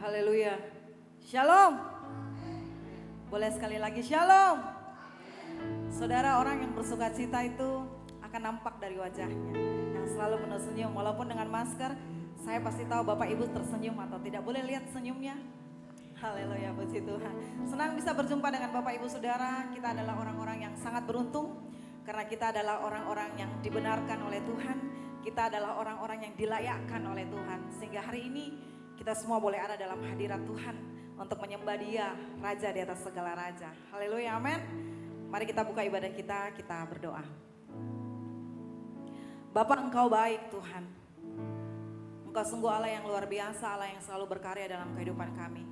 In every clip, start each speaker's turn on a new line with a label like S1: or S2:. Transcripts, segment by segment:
S1: Haleluya. Shalom. Boleh sekali lagi shalom. Saudara, orang yang bersuka cita itu akan nampak dari wajahnya. Yang selalu penuh senyum, walaupun dengan masker, saya pasti tahu Bapak Ibu tersenyum atau tidak. Boleh lihat senyumnya? Haleluya, puji Tuhan. Senang bisa berjumpa dengan Bapak Ibu Saudara. Kita adalah orang-orang yang sangat beruntung. Karena kita adalah orang-orang yang dibenarkan oleh Tuhan. Kita adalah orang-orang yang dilayakkan oleh Tuhan. Sehingga hari ini kita semua boleh ada dalam hadirat Tuhan untuk menyembah Dia, Raja di atas segala raja. Haleluya, amin. Mari kita buka ibadah kita berdoa. Bapa, Engkau baik Tuhan. Engkau sungguh Allah yang luar biasa, Allah yang selalu berkarya dalam kehidupan kami.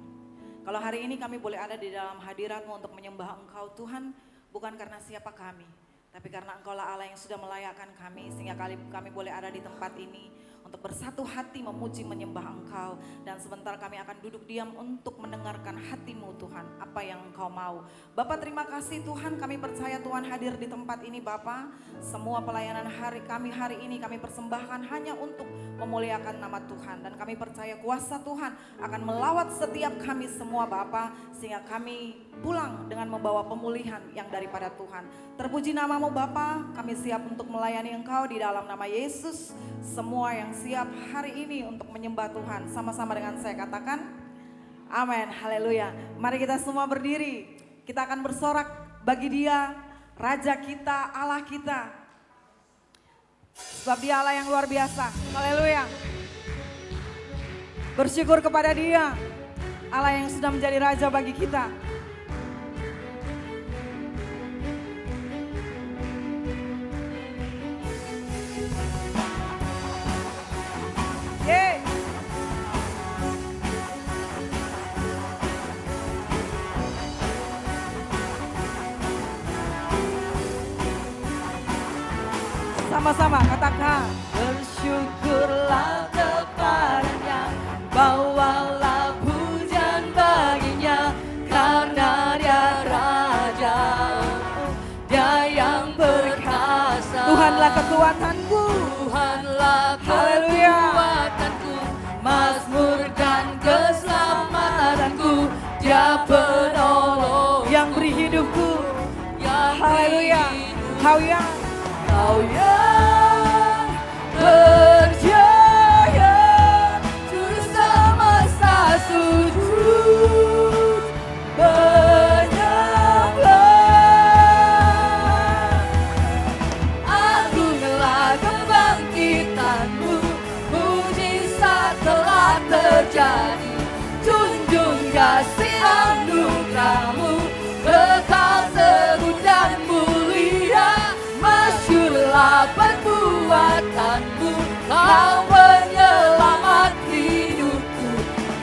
S1: Kalau hari ini kami boleh ada di dalam hadirat-Mu untuk menyembah Engkau Tuhan, bukan karena siapa kami, tapi karena Engkau lah Allah yang sudah melayakkan kami, sehingga kami boleh ada di tempat ini untuk bersatu hati memuji menyembah Engkau. Dan sebentar kami akan duduk diam untuk mendengarkan hati-Mu Tuhan, apa yang Engkau mau. Bapak, terima kasih Tuhan, kami percaya Tuhan hadir di tempat ini Bapak. Semua pelayanan hari ini kami persembahkan hanya untuk memuliakan nama Tuhan. Dan kami percaya kuasa Tuhan akan melawat setiap kami semua Bapak, sehingga kami pulang dengan membawa pemulihan yang daripada Tuhan. Terpuji namamu Bapa, kami siap untuk melayani Engkau di dalam nama Yesus. Semua yang siap hari ini untuk menyembah Tuhan, sama-sama dengan saya katakan amin, haleluya. Mari kita semua berdiri, kita akan bersorak bagi Dia, Raja kita, Allah kita. Sebab Dia Allah yang luar biasa, haleluya. Bersyukur kepada Dia, Allah yang sudah menjadi Raja bagi kita. Sama-sama katakan, bersyukurlah kepadanya, bawalah pujian baginya, karena Dia Raja, Dia yang berkuasa. Tuhanlah kekuatanku, Tuhanlah kekuatanku, Mazmur dan keselamatanku, Dia penolong yang beri hidupku. Haleluya, Kau yang berjaya, juru semesta sujud menyembah. Agunglah kebangkitan-Mu, mujizat telah terjadi. Junjung kasih anugerah-Mu, kekal teguh dan mulia. Masyurlah perbuatan-Mu, Kau penyelamat hidupku.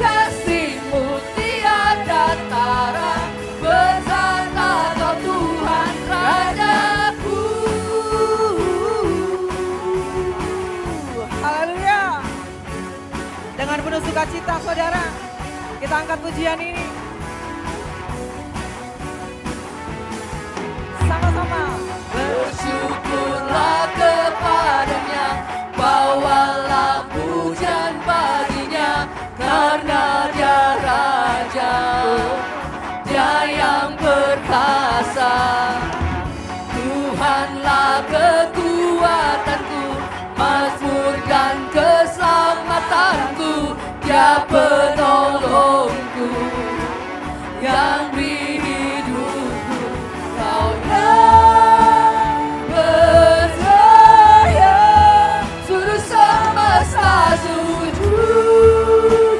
S1: Kasih-Mu tiada tara, besarlah Kau Tuhan Rajaku. Haleluya. Dengan penuh sukacita saudara, kita angkat pujian ini. Sama-sama. Bersyukurlah kepadanya, bawalah pujian baginya, karena Dia Raja, Dia yang berkuasa. Tuhanlah kekuatanku, Mazmur dan keselamatanku, Dia penolongku yang beri hidupku. Kau yang berjaya, juru semesta sujud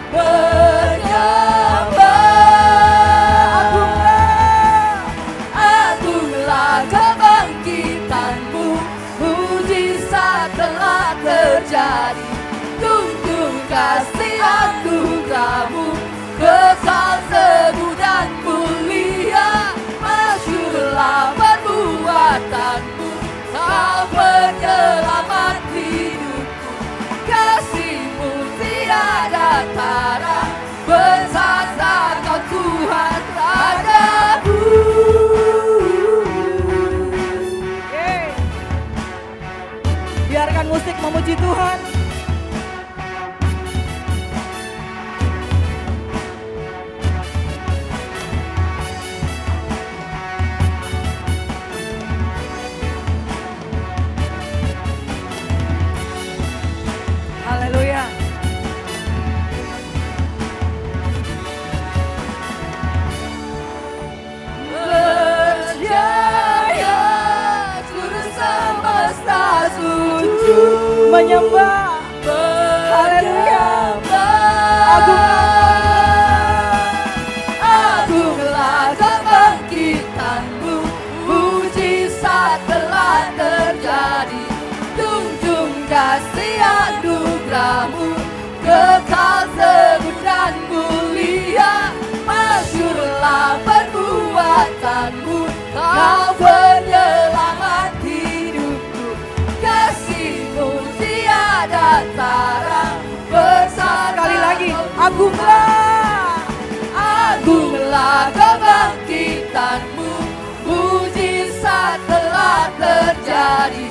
S1: menyembah. Agunglah kebangkitan-Mu, mujizat telah terjadi. Tunjung kasih anugerah-Mu, kekal teguh dan mulia. Masyurlah perbuatan-Mu, Kau penyelamat hidupku. Kasih-Mu tiada tara, besar Kau Tuhan Rajaku. Biarkan musik memuji Tuhan. menyembah. Haleluya.
S2: Agunglah kebangkitanmu, mujizat telah terjadi. Junjung kasih anugerahmu, kekal teguh dan mulia. Masyurlah perbuatanmu, kau penyelamat hidupku. Kasihmu tiada tara,
S1: Sekali lagi, agunglah.
S2: Agunglah kebangkitanmu, mujizat telah terjadi.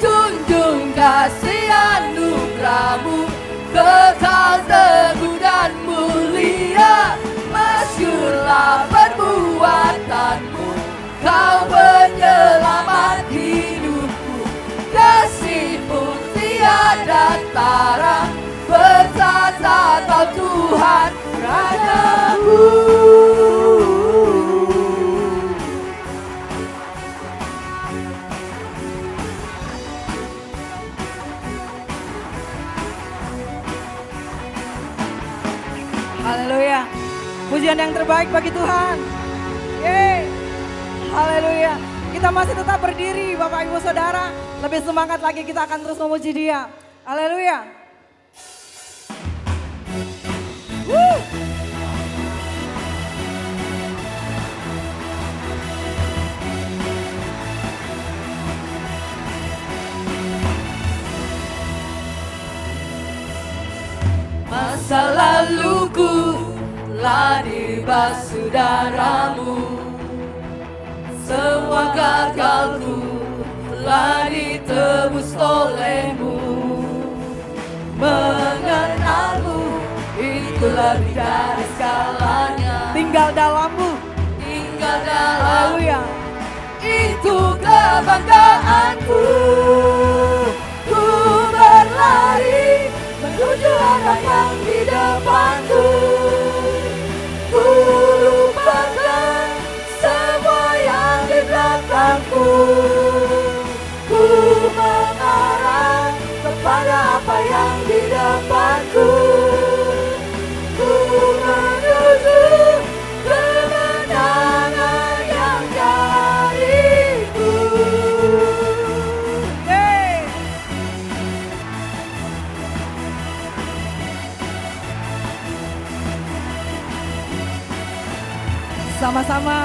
S2: Junjung kasih anugerahmu, kekal teguh dan mulia. Masyurlah perbuatanmu, kau penyelamat hidupku. Kasihmu tiada tara, bertata kau Tuhan Rajaku.
S1: Haleluya. Pujian yang terbaik bagi Tuhan. Yeay. Haleluya. Kita masih tetap berdiri Bapak Ibu Saudara. Lebih semangat lagi kita akan terus memuji Dia. Haleluya.
S2: Masa laluku telah dibasuh darahmu, semua gagalku telah ditebus olehmu. Mengenalmu itu lebih dari segalanya.
S1: Tinggal dalammu.
S2: Tinggal dalam
S1: Haleluya.
S2: itu kebanggaanku. Ku berlari menuju arah yang di depanku. Ku lupakan semua yang di belakangku. Ku mengarah kepada apa yang di depanku. Ku menuju kemenangan yang dariku.
S1: Yeay. Sama-sama.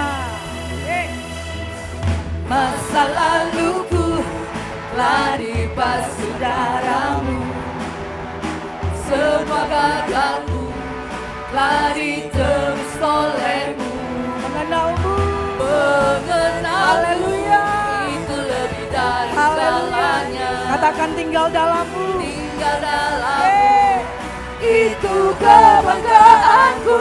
S1: Yeay.
S2: Masa laluku telah dibasuh darahmu, semua gagalku telah ditebus olehmu.
S1: Mengenalmu.
S2: Haleluya, itu lebih dari segalanya.
S1: Katakan tinggal dalammu.
S2: Tinggal dalam
S1: Yeay.
S2: itu kebanggaanku.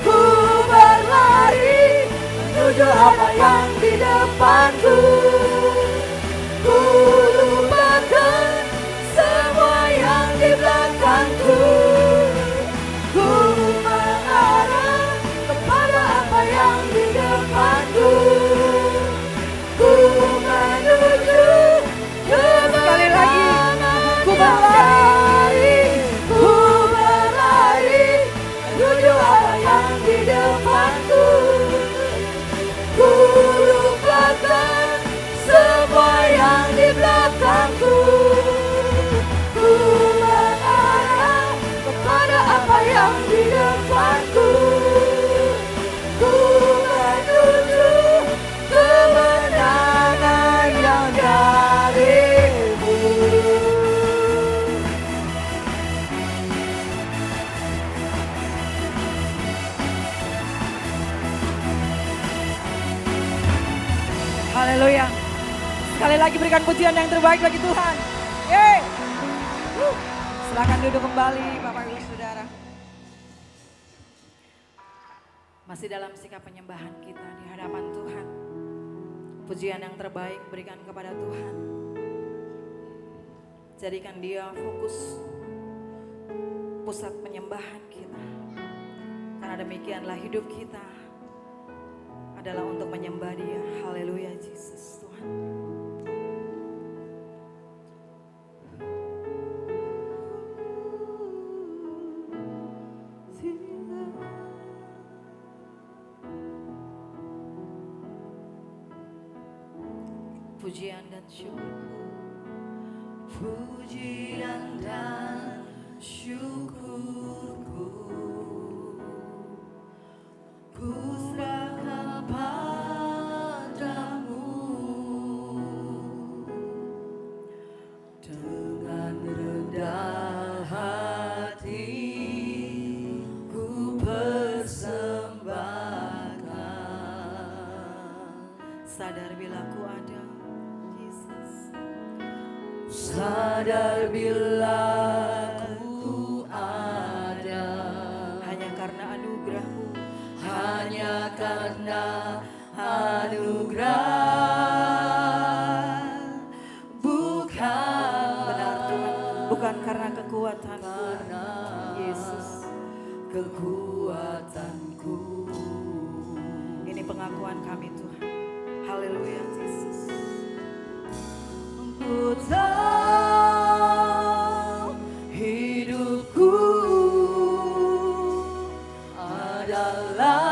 S2: Ku berlari menuju apa yang di depanku. Ku lupakan semua yang di belakangku. Ku mengarah kepada apa yang di depanku. Ku menuju
S1: Sekali lagi. Ku
S2: berlari, ku berlari menuju apa yang di depanku. Ku lupakan semua yang di belakangku. Ku mengarah kepada apa yang di depanku. Ku menuju kemenangan yang darimu.
S1: Haleluya. Sekali lagi berikan pujian yang terbaik bagi Tuhan. Yeay. Silakan duduk kembali Bapak Ibu Saudara. Masih dalam sikap penyembahan kita di hadapan Tuhan. Pujian yang terbaik berikan kepada Tuhan. Jadikan Dia fokus pusat penyembahan kita. Karena demikianlah hidup kita adalah untuk menyembah Dia. Haleluya, Yesus Tuhan. pujian dan syukurku,
S2: pujian dan syukurku, ku serahkan padamu. Dengan rendah hati ku persembahkan.
S1: sadar bila ku ada, Yesus.
S2: Sadar bila ku ada,
S1: Hanya karena anugerah-Mu,
S2: hanya karena anugerah,
S1: benar Tuhan, bukan karena kekuatanku, Yesus.
S2: kekuatanku.
S1: Ini pengakuan kami Tuhan. Haleluya Yesus.
S2: Ku tahu hidupku adalah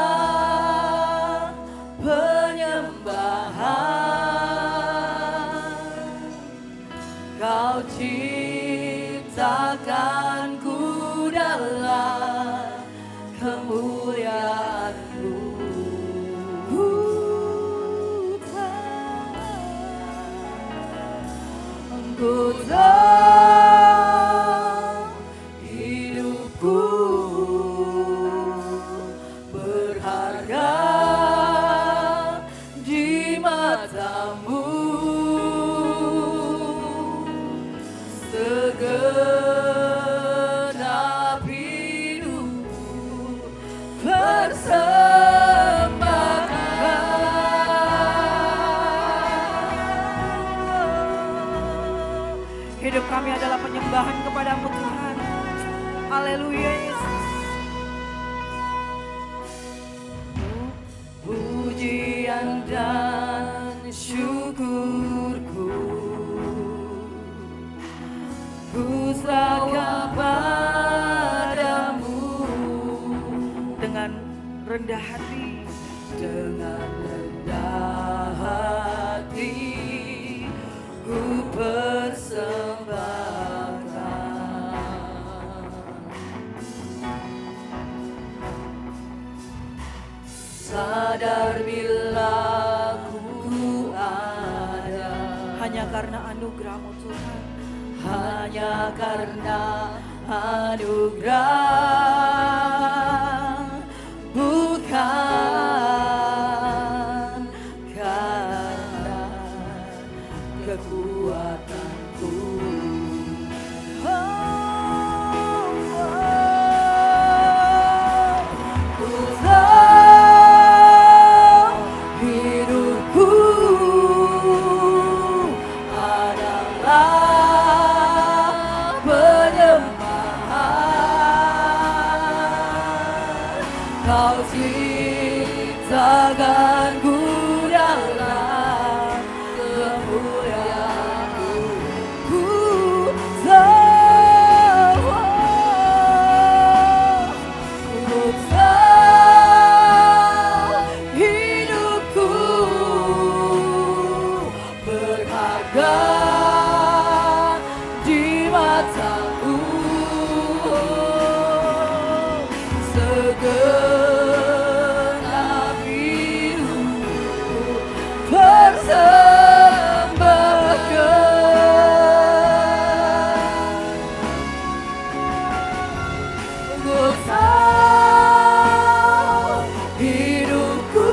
S2: penyembahan. Kau ciptakanku dalam kemuliaan-Mu. Ku tahu hidupku berharga di mata-Mu. Segenap hidupku
S1: Hidup kami adalah penyembahan kepada-Mu Tuhan. Haleluya Yesus.
S2: Pujian dan syukurku ku serahkan padamu.
S1: Dengan rendah hati,
S2: Dengan rendah hati ku persembahkan. Sadar bila ku ada,
S1: hanya karena anugerah-Mu Tuhan.
S2: hanya karena anugerah, bukan karena kekuatanku. Ku tahu hidupku adalah penyembahan. Kau ciptakanku dalam kemuliaan-Mu. Ku tahu hidupku berharga di mata-Mu. Segenap hidupku persembahkan. Ku tahu hidupku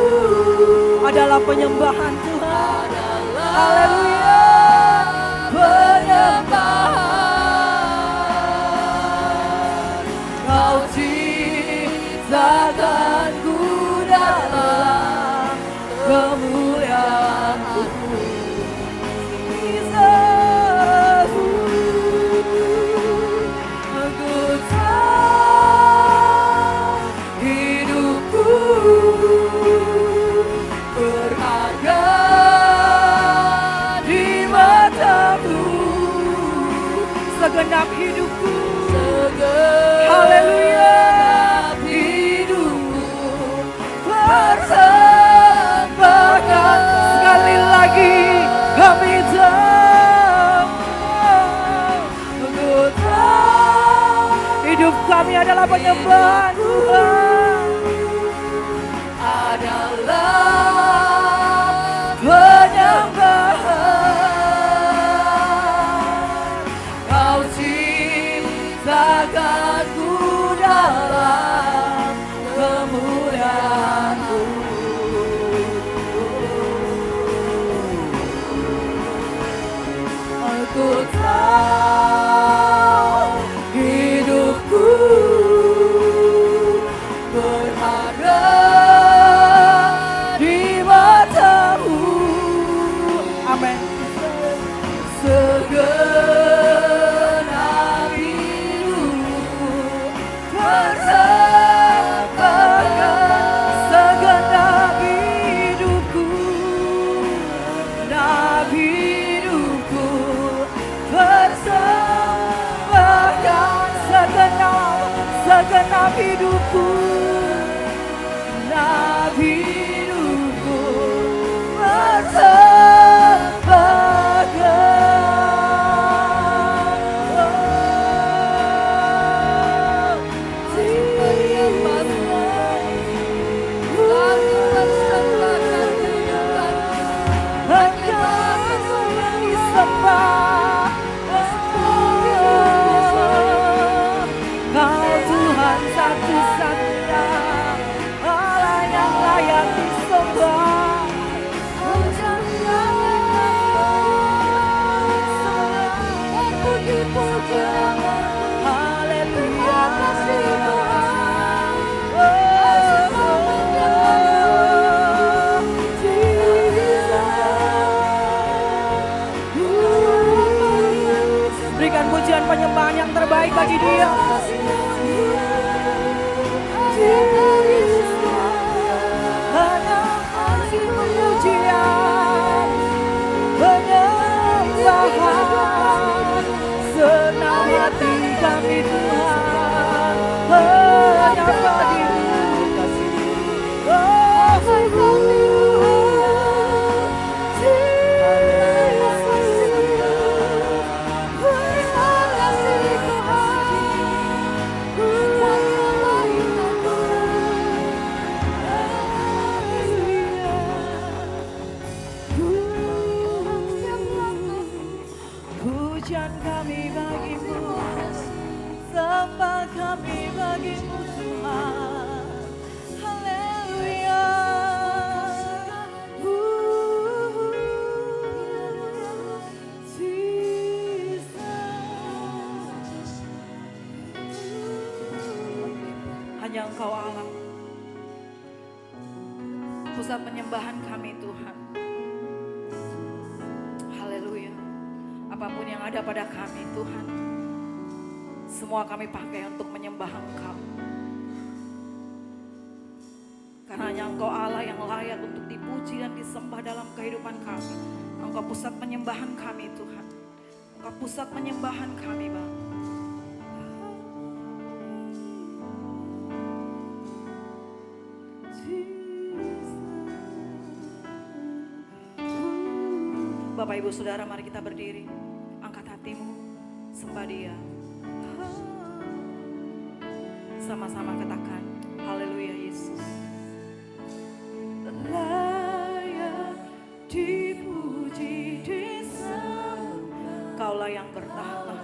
S1: Adalah penyembahan Tuhan.
S2: Haleluya, penyembahan. Kau ciptakanku dalam kemuliaan-Mu. Yesus, ku tahu hidupku berharga genap hidupku bersembahkan. Hanya Engkau yang disembah. Kau Tuhan satu-satunya, Allah yang layak disembah. Haleluya. Berikan pujian penyembahan yang terbaik bagi Dia. Hanya pujian, penyembahan, senang hati kami Tuhan, hanya padamu. Oh, pujian kami bagimu, sembah kami bagimu Tuhan. Haleluya. Hanya Engkau Allah, pusat penyembahan kami Tuhan. Haleluya. Apapun yang ada pada kami Tuhan, semua kami pakai untuk menyembah Engkau. Karena hanya Engkau Allah yang layak untuk dipuji dan disembah dalam kehidupan kami. Engkau pusat penyembahan kami Tuhan. Engkau pusat penyembahan kami Bapa. Bapak Ibu Saudara, mari kita berdiri. Angkat hatimu, sembah Dia. Sama-sama katakan, haleluya Yesus. Layak dipuji disembah, Kaulah yang bertahta.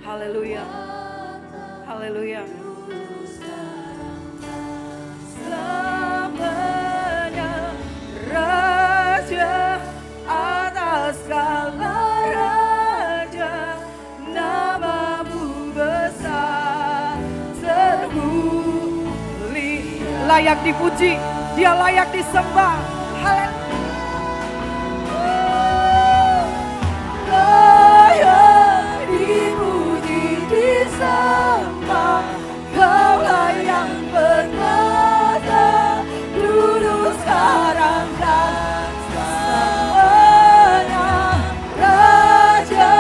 S2: Haleluya. Haleluya. Selamanya Raja atas segala raja, namamu besar terpuji. Layak dipuji, Dia layak disembah. Layak dipuji disembah, Kaulah yang berkuasa dulu sekarang dan selamanya. Raja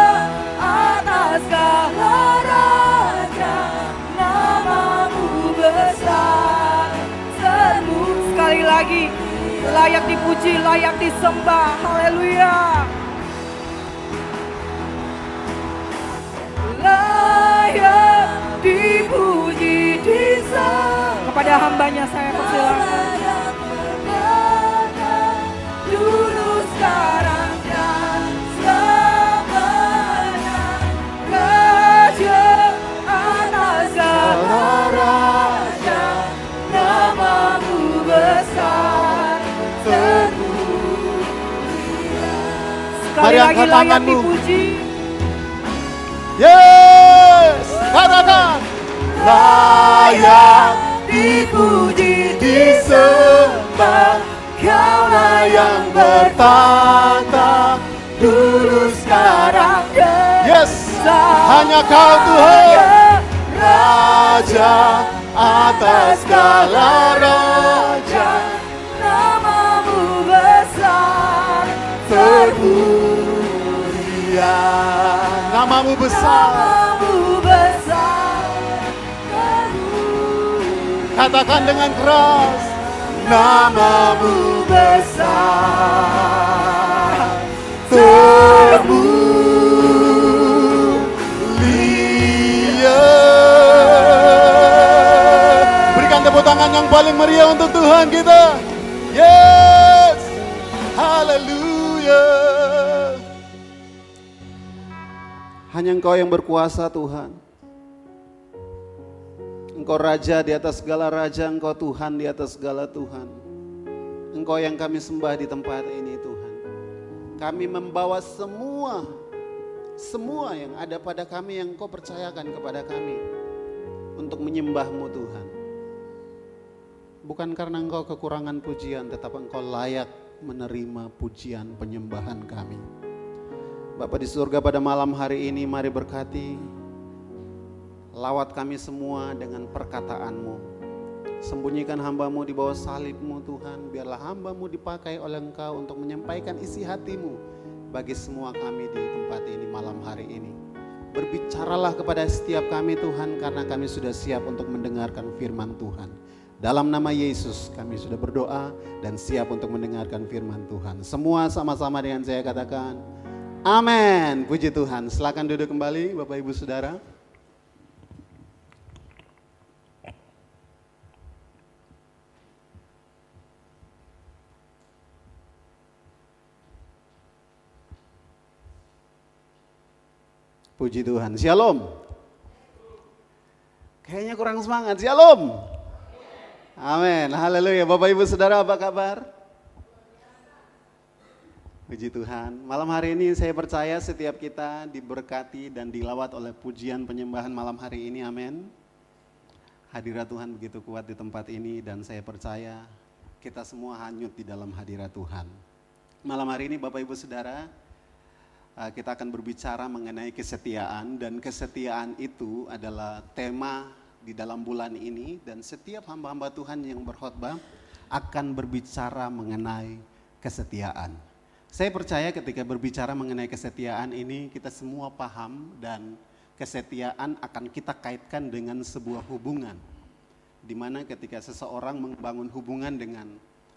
S2: atas segala raja, namamu besar terpuji. Sekali lagi, layak dipuji, layak disembah. Haleluya. Layak dipuji disembah. Kepada hambanya saya persilakan. Dulu sekarang dan selamanya. Raja atas segala raja, namamu besar terpuji. Sekali lagi layak dipuji.
S3: Yes, katakan layak dipuji disembah, Kaulah yang bertahta dulu sekarang dan yes, hanya Kau Tuhan, Raja atas segala raja, namamu besar terpuji. Namamu besar, namamu besar terpuji. Katakan dengan keras, namamu besar, termulia. Berikan tepuk tangan yang paling meriah untuk Tuhan kita. Yes, haleluya. Hanya Engkau yang berkuasa Tuhan. Engkau Raja di atas segala Raja, Engkau Tuhan di atas segala Tuhan. Engkau yang kami sembah di tempat ini Tuhan. Kami membawa semua yang ada pada kami yang Engkau percayakan kepada kami untuk menyembah-Mu Tuhan. Bukan karena Engkau kekurangan pujian, tetapi Engkau layak menerima pujian penyembahan kami. Bapa di surga, pada malam hari ini mari berkati. Lawat kami semua dengan perkataan-Mu. Sembunyikan hamba-Mu di bawah salib-Mu Tuhan. Biarlah hamba-Mu dipakai oleh Engkau untuk menyampaikan isi hati-Mu bagi semua kami di tempat ini malam hari ini. Berbicaralah kepada setiap kami Tuhan, karena kami sudah siap untuk mendengarkan firman Tuhan. Dalam nama Yesus kami sudah berdoa dan siap untuk mendengarkan firman Tuhan. Semua sama-sama dengan saya katakan, amin. Puji Tuhan. Silakan duduk kembali Bapak Ibu Saudara. Puji Tuhan. Shalom. Kayaknya kurang semangat. Shalom. Amin. Haleluya. Bapak Ibu Saudara, apa kabar? Puji Tuhan. Malam hari ini saya percaya setiap kita diberkati dan dilawat oleh pujian penyembahan malam hari ini. Amin. Hadirat Tuhan begitu kuat di tempat ini dan saya percaya kita semua hanyut di dalam hadirat Tuhan. Malam hari ini Bapak Ibu Saudara, kita akan berbicara mengenai kesetiaan, dan kesetiaan itu adalah tema di dalam bulan ini, dan setiap hamba-hamba Tuhan yang berkhotbah akan berbicara mengenai kesetiaan. Saya percaya ketika berbicara mengenai kesetiaan ini kita semua paham, dan kesetiaan akan kita kaitkan dengan sebuah hubungan, di mana ketika seseorang membangun hubungan dengan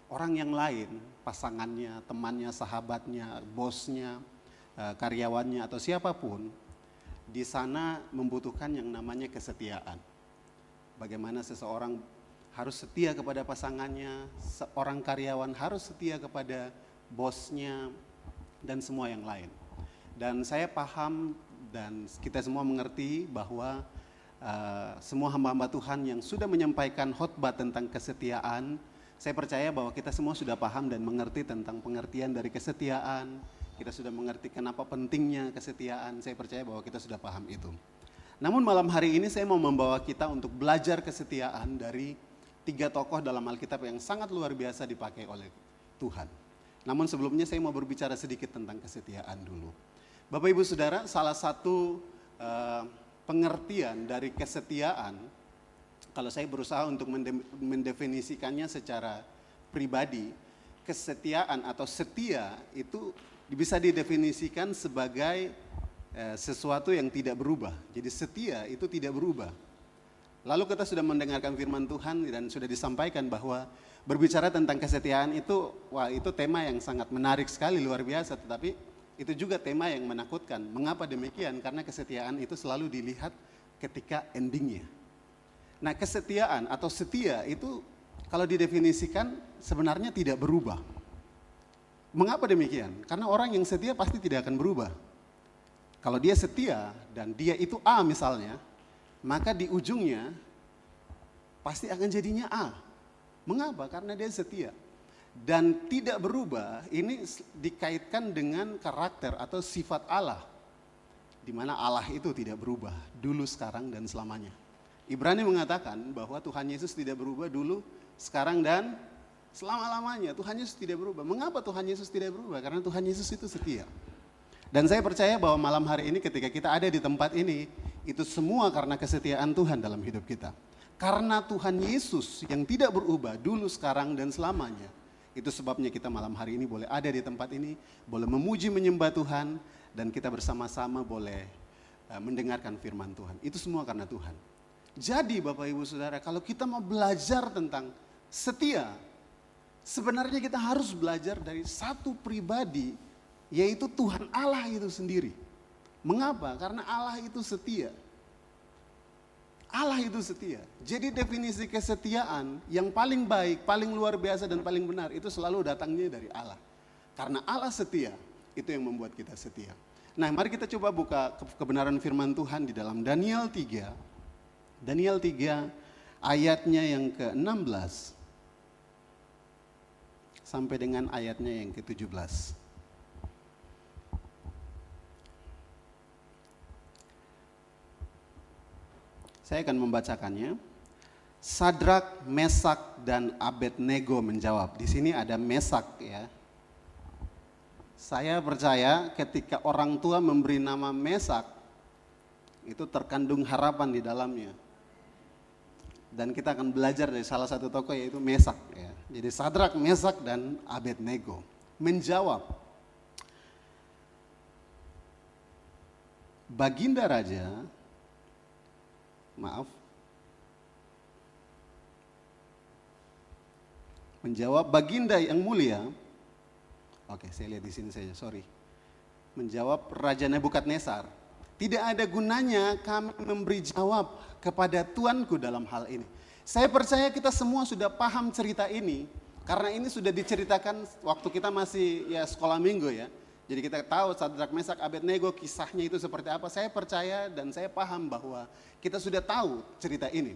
S3: orang yang lain, pasangannya, temannya, sahabatnya, bosnya, karyawannya atau siapapun, di sana membutuhkan yang namanya kesetiaan. Bagaimana seseorang harus setia kepada pasangannya, seorang karyawan harus setia kepada bosnya, dan semua yang lain. Dan saya paham dan kita semua mengerti bahwa semua hamba-hamba Tuhan yang sudah menyampaikan khotbah tentang kesetiaan, saya percaya bahwa kita semua sudah paham dan mengerti tentang pengertian dari kesetiaan. Kita sudah mengerti kenapa pentingnya kesetiaan, saya percaya bahwa kita sudah paham itu. Namun malam hari ini saya mau membawa kita untuk belajar kesetiaan dari 3 tokoh dalam Alkitab yang sangat luar biasa dipakai oleh Tuhan. Namun sebelumnya saya mau berbicara sedikit tentang kesetiaan dulu. Bapak Ibu Saudara, salah satu pengertian dari kesetiaan, kalau saya berusaha untuk mendefinisikannya secara pribadi, kesetiaan atau setia itu bisa didefinisikan sebagai sesuatu yang tidak berubah. Jadi setia itu tidak berubah. Lalu kita sudah mendengarkan firman Tuhan dan sudah disampaikan bahwa berbicara tentang kesetiaan itu, itu tema yang sangat menarik sekali, luar biasa. Tetapi itu juga tema yang menakutkan. Mengapa demikian? Karena kesetiaan itu selalu dilihat ketika endingnya. Nah, kesetiaan atau setia itu kalau didefinisikan sebenarnya tidak berubah. Mengapa demikian? Karena orang yang setia pasti tidak akan berubah. Kalau dia setia dan dia itu A misalnya, maka di ujungnya pasti akan jadinya A. Mengapa? Karena dia setia. Dan tidak berubah ini dikaitkan dengan karakter atau sifat Allah. Di mana Allah itu tidak berubah, dulu, sekarang, dan selamanya. Ibrani mengatakan bahwa Tuhan Yesus tidak berubah dulu, sekarang, dan selama-lamanya. Tuhan Yesus tidak berubah. Mengapa Tuhan Yesus tidak berubah? Karena Tuhan Yesus itu setia. Dan saya percaya bahwa malam hari ini ketika kita ada di tempat ini, itu semua karena kesetiaan Tuhan dalam hidup kita. Karena Tuhan Yesus yang tidak berubah dulu, sekarang, dan selamanya. Itu sebabnya kita malam hari ini boleh ada di tempat ini, boleh memuji menyembah Tuhan, dan kita bersama-sama boleh mendengarkan firman Tuhan. Itu semua karena Tuhan. Jadi Bapak Ibu Saudara, kalau kita mau belajar tentang setia, sebenarnya kita harus belajar dari satu pribadi, yaitu Tuhan Allah itu sendiri. Mengapa? Karena Allah itu setia. Allah itu setia. Jadi definisi kesetiaan yang paling baik, paling luar biasa dan paling benar itu selalu datangnya dari Allah. Karena Allah setia, itu yang membuat kita setia. Nah, mari kita coba buka kebenaran firman Tuhan di dalam Daniel 3. Daniel 3 ayatnya yang ke-16 sampai dengan ayatnya yang ke-17. Saya akan membacakannya. Sadrak, Mesak, dan Abednego menjawab. Di sini ada Mesak ya. Saya percaya ketika orang tua memberi nama Mesak, itu terkandung harapan di dalamnya. Dan kita akan belajar dari salah satu tokoh yaitu Mesak ya. Jadi Sadrak, Mesak, dan Abednego menjawab, Baginda Raja, menjawab Baginda yang mulia. Oke, saya lihat di sini saja, sorry. Menjawab Raja Nebukadnezar, tidak ada gunanya kami memberi jawab kepada tuanku dalam hal ini. Saya percaya kita semua sudah paham cerita ini, karena ini sudah diceritakan waktu kita masih ya sekolah minggu ya. Jadi kita tahu Sadrak, Mesak, Abednego kisahnya itu seperti apa. Saya percaya dan saya paham bahwa kita sudah tahu cerita ini.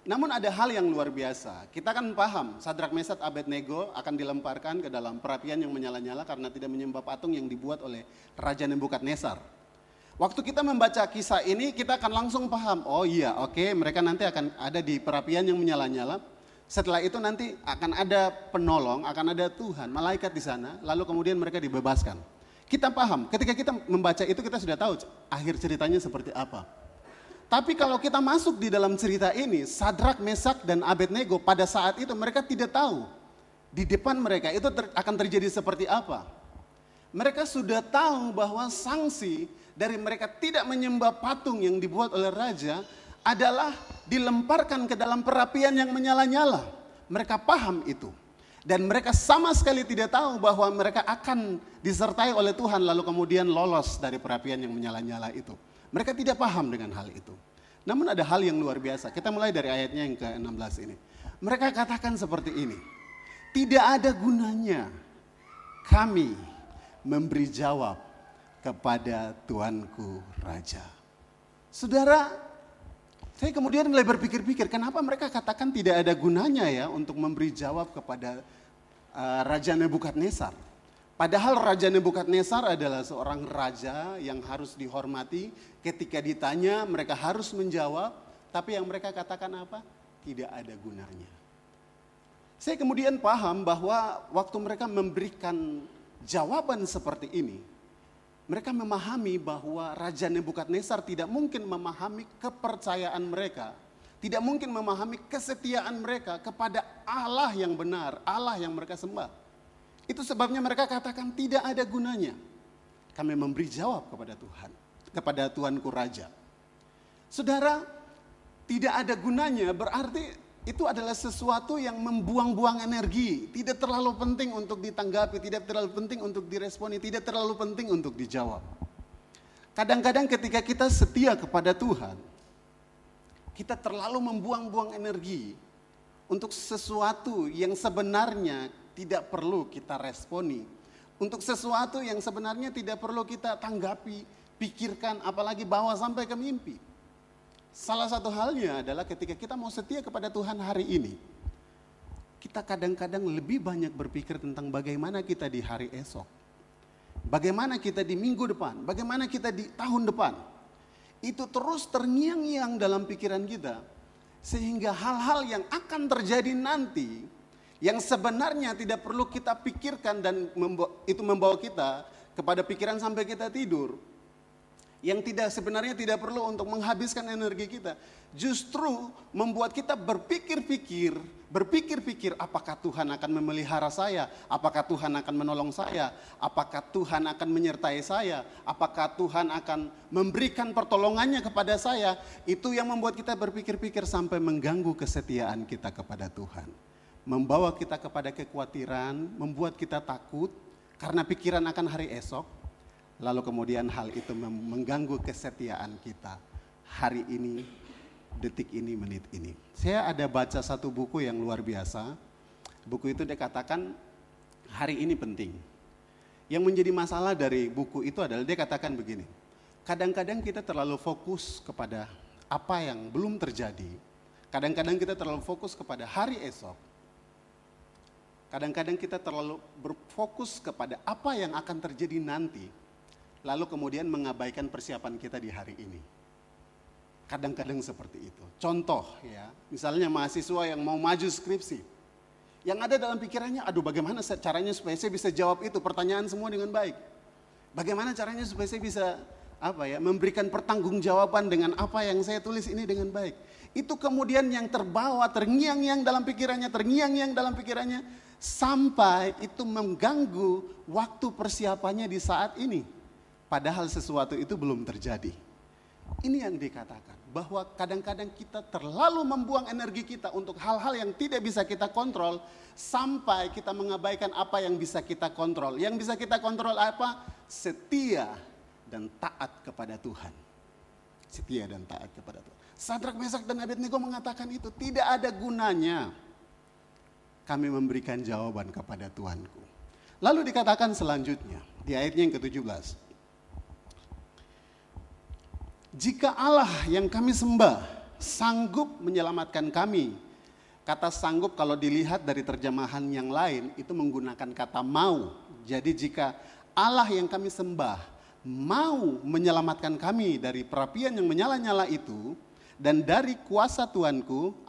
S3: Namun ada hal yang luar biasa. Kita kan paham Sadrak, Mesak, Abednego akan dilemparkan ke dalam perapian yang menyala-nyala karena tidak menyembah patung yang dibuat oleh Raja Nebukadnezar. Waktu kita membaca kisah ini kita akan langsung paham. Oh iya, oke, mereka nanti akan ada di perapian yang menyala-nyala. Setelah itu nanti akan ada penolong, akan ada Tuhan, malaikat di sana, lalu kemudian mereka dibebaskan. Kita paham, ketika kita membaca itu kita sudah tahu akhir ceritanya seperti apa. Tapi kalau kita masuk di dalam cerita ini, Sadrak, Mesak, dan Abednego pada saat itu mereka tidak tahu di depan mereka itu akan terjadi seperti apa. Mereka sudah tahu bahwa sanksi dari mereka tidak menyembah patung yang dibuat oleh raja adalah dilemparkan ke dalam perapian yang menyala-nyala. Mereka paham itu. Dan mereka sama sekali tidak tahu bahwa mereka akan disertai oleh Tuhan lalu kemudian lolos dari perapian yang menyala-nyala itu. Mereka tidak paham dengan hal itu. Namun ada hal yang luar biasa. Kita mulai dari ayatnya yang ke-16 ini. Mereka katakan seperti ini. Tidak ada gunanya kami memberi jawab kepada Tuanku Raja. Saudara, saya kemudian mulai berpikir-pikir, kenapa mereka katakan tidak ada gunanya ya untuk memberi jawab kepada Raja Nebukadnezar. Padahal Raja Nebukadnezar adalah seorang raja yang harus dihormati. Ketika ditanya mereka harus menjawab, tapi yang mereka katakan apa? Tidak ada gunanya. Saya kemudian paham bahwa waktu mereka memberikan jawaban seperti ini, mereka memahami bahwa Raja Nebukadnezar tidak mungkin memahami kepercayaan mereka, tidak mungkin memahami kesetiaan mereka kepada Allah yang benar, Allah yang mereka sembah. Itu sebabnya mereka katakan tidak ada gunanya kami memberi jawab kepada Tuhan, kepada Tuanku Raja. Saudara, tidak ada gunanya berarti itu adalah sesuatu yang membuang-buang energi, tidak terlalu penting untuk ditanggapi, tidak terlalu penting untuk diresponi, tidak terlalu penting untuk dijawab. Kadang-kadang ketika kita setia kepada Tuhan, kita terlalu membuang-buang energi untuk sesuatu yang sebenarnya tidak perlu kita responi, untuk sesuatu yang sebenarnya tidak perlu kita tanggapi, pikirkan, apalagi bawa sampai ke mimpi. Salah satu halnya adalah ketika kita mau setia kepada Tuhan hari ini, kita kadang-kadang lebih banyak berpikir tentang bagaimana kita di hari esok, bagaimana kita di minggu depan, bagaimana kita di tahun depan. Itu terus terngiang-ngiang dalam pikiran kita, sehingga hal-hal yang akan terjadi nanti, yang sebenarnya tidak perlu kita pikirkan dan itu membawa kita kepada pikiran sampai kita tidur, yang sebenarnya tidak perlu untuk menghabiskan energi kita, justru membuat kita berpikir-pikir, apakah Tuhan akan memelihara saya, apakah Tuhan akan menolong saya, apakah Tuhan akan menyertai saya, apakah Tuhan akan memberikan pertolongannya kepada saya. Itu yang membuat kita berpikir-pikir sampai mengganggu kesetiaan kita kepada Tuhan, membawa kita kepada kekhawatiran, membuat kita takut karena pikiran akan hari esok. Lalu kemudian hal itu mengganggu kesetiaan kita hari ini, detik ini, menit ini. Saya ada baca satu buku yang luar biasa. Buku itu dikatakan hari ini penting. Yang menjadi masalah dari buku itu adalah dia katakan begini. Kadang-kadang kita terlalu fokus kepada apa yang belum terjadi. Kadang-kadang kita terlalu fokus kepada hari esok. Kadang-kadang kita terlalu berfokus kepada apa yang akan terjadi nanti. Lalu kemudian mengabaikan persiapan kita di hari ini. Kadang-kadang seperti itu. Contoh ya, misalnya mahasiswa yang mau maju skripsi. Yang ada dalam pikirannya, aduh bagaimana caranya supaya saya bisa jawab itu pertanyaan semua dengan baik. Bagaimana caranya supaya saya bisa memberikan pertanggungjawaban dengan apa yang saya tulis ini dengan baik. Itu kemudian yang terbawa, terngiang-ngiang dalam pikirannya, sampai itu mengganggu waktu persiapannya di saat ini. Padahal sesuatu itu belum terjadi. Ini yang dikatakan, bahwa kadang-kadang kita terlalu membuang energi kita untuk hal-hal yang tidak bisa kita kontrol, sampai kita mengabaikan apa yang bisa kita kontrol. Yang bisa kita kontrol apa? Setia dan taat kepada Tuhan. Setia dan taat kepada Tuhan. Sadrak, Mesak, dan Abednego mengatakan itu, tidak ada gunanya kami memberikan jawaban kepada Tuhanku. Lalu dikatakan selanjutnya, di ayatnya yang ke-17. Jika Allah yang kami sembah sanggup menyelamatkan kami. Kata sanggup kalau dilihat dari terjemahan yang lain itu menggunakan kata mau. Jadi jika Allah yang kami sembah mau menyelamatkan kami dari perapian yang menyala-nyala itu dan dari kuasa Tuanku,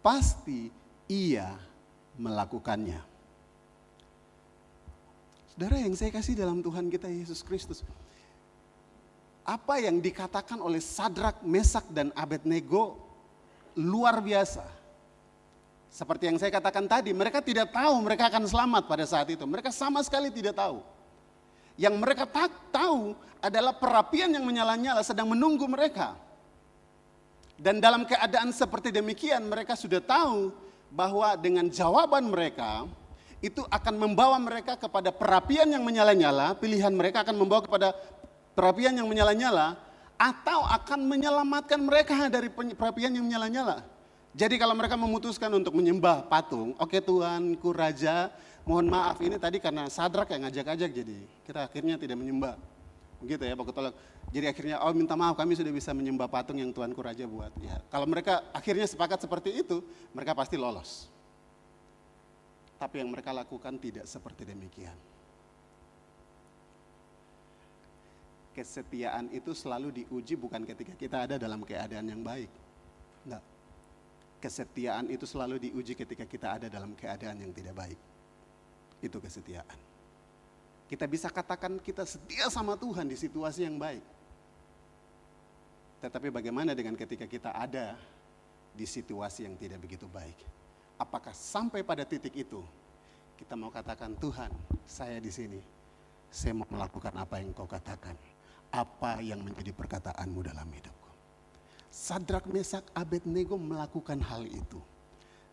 S3: pasti Ia melakukannya. Saudara yang saya kasih dalam Tuhan kita Yesus Kristus, apa yang dikatakan oleh Sadrak, Mesak, dan Abednego luar biasa. Seperti yang saya katakan tadi, mereka tidak tahu mereka akan selamat pada saat itu. Mereka sama sekali tidak tahu. Yang mereka tahu adalah perapian yang menyala-nyala sedang menunggu mereka. Dan dalam keadaan seperti demikian, mereka sudah tahu bahwa dengan jawaban mereka, itu akan membawa mereka kepada perapian yang menyala-nyala. Pilihan mereka akan membawa kepada perapian yang menyala-nyala, atau akan menyelamatkan mereka dari perapian yang menyala-nyala. Jadi kalau mereka memutuskan untuk menyembah patung, oke Tuanku Raja, mohon maaf ini tadi karena Sadrak yang ngajak-ajak, jadi kita akhirnya tidak menyembah. Begitu ya Pak Ketua. Jadi akhirnya minta maaf kami sudah bisa menyembah patung yang Tuanku Raja buat. Ya, kalau mereka akhirnya sepakat seperti itu, mereka pasti lolos. Tapi yang mereka lakukan tidak seperti demikian. Kesetiaan itu selalu diuji bukan ketika kita ada dalam keadaan yang baik. Enggak. Kesetiaan itu selalu diuji ketika kita ada dalam keadaan yang tidak baik. Itu kesetiaan. Kita bisa katakan kita setia sama Tuhan di situasi yang baik. Tetapi bagaimana dengan ketika kita ada di situasi yang tidak begitu baik? Apakah sampai pada titik itu kita mau katakan, Tuhan, saya di sini, saya mau melakukan apa yang Kau katakan. Apa yang menjadi perkataanmu dalam hidupku. Sadrak, Mesak, Abednego melakukan hal itu.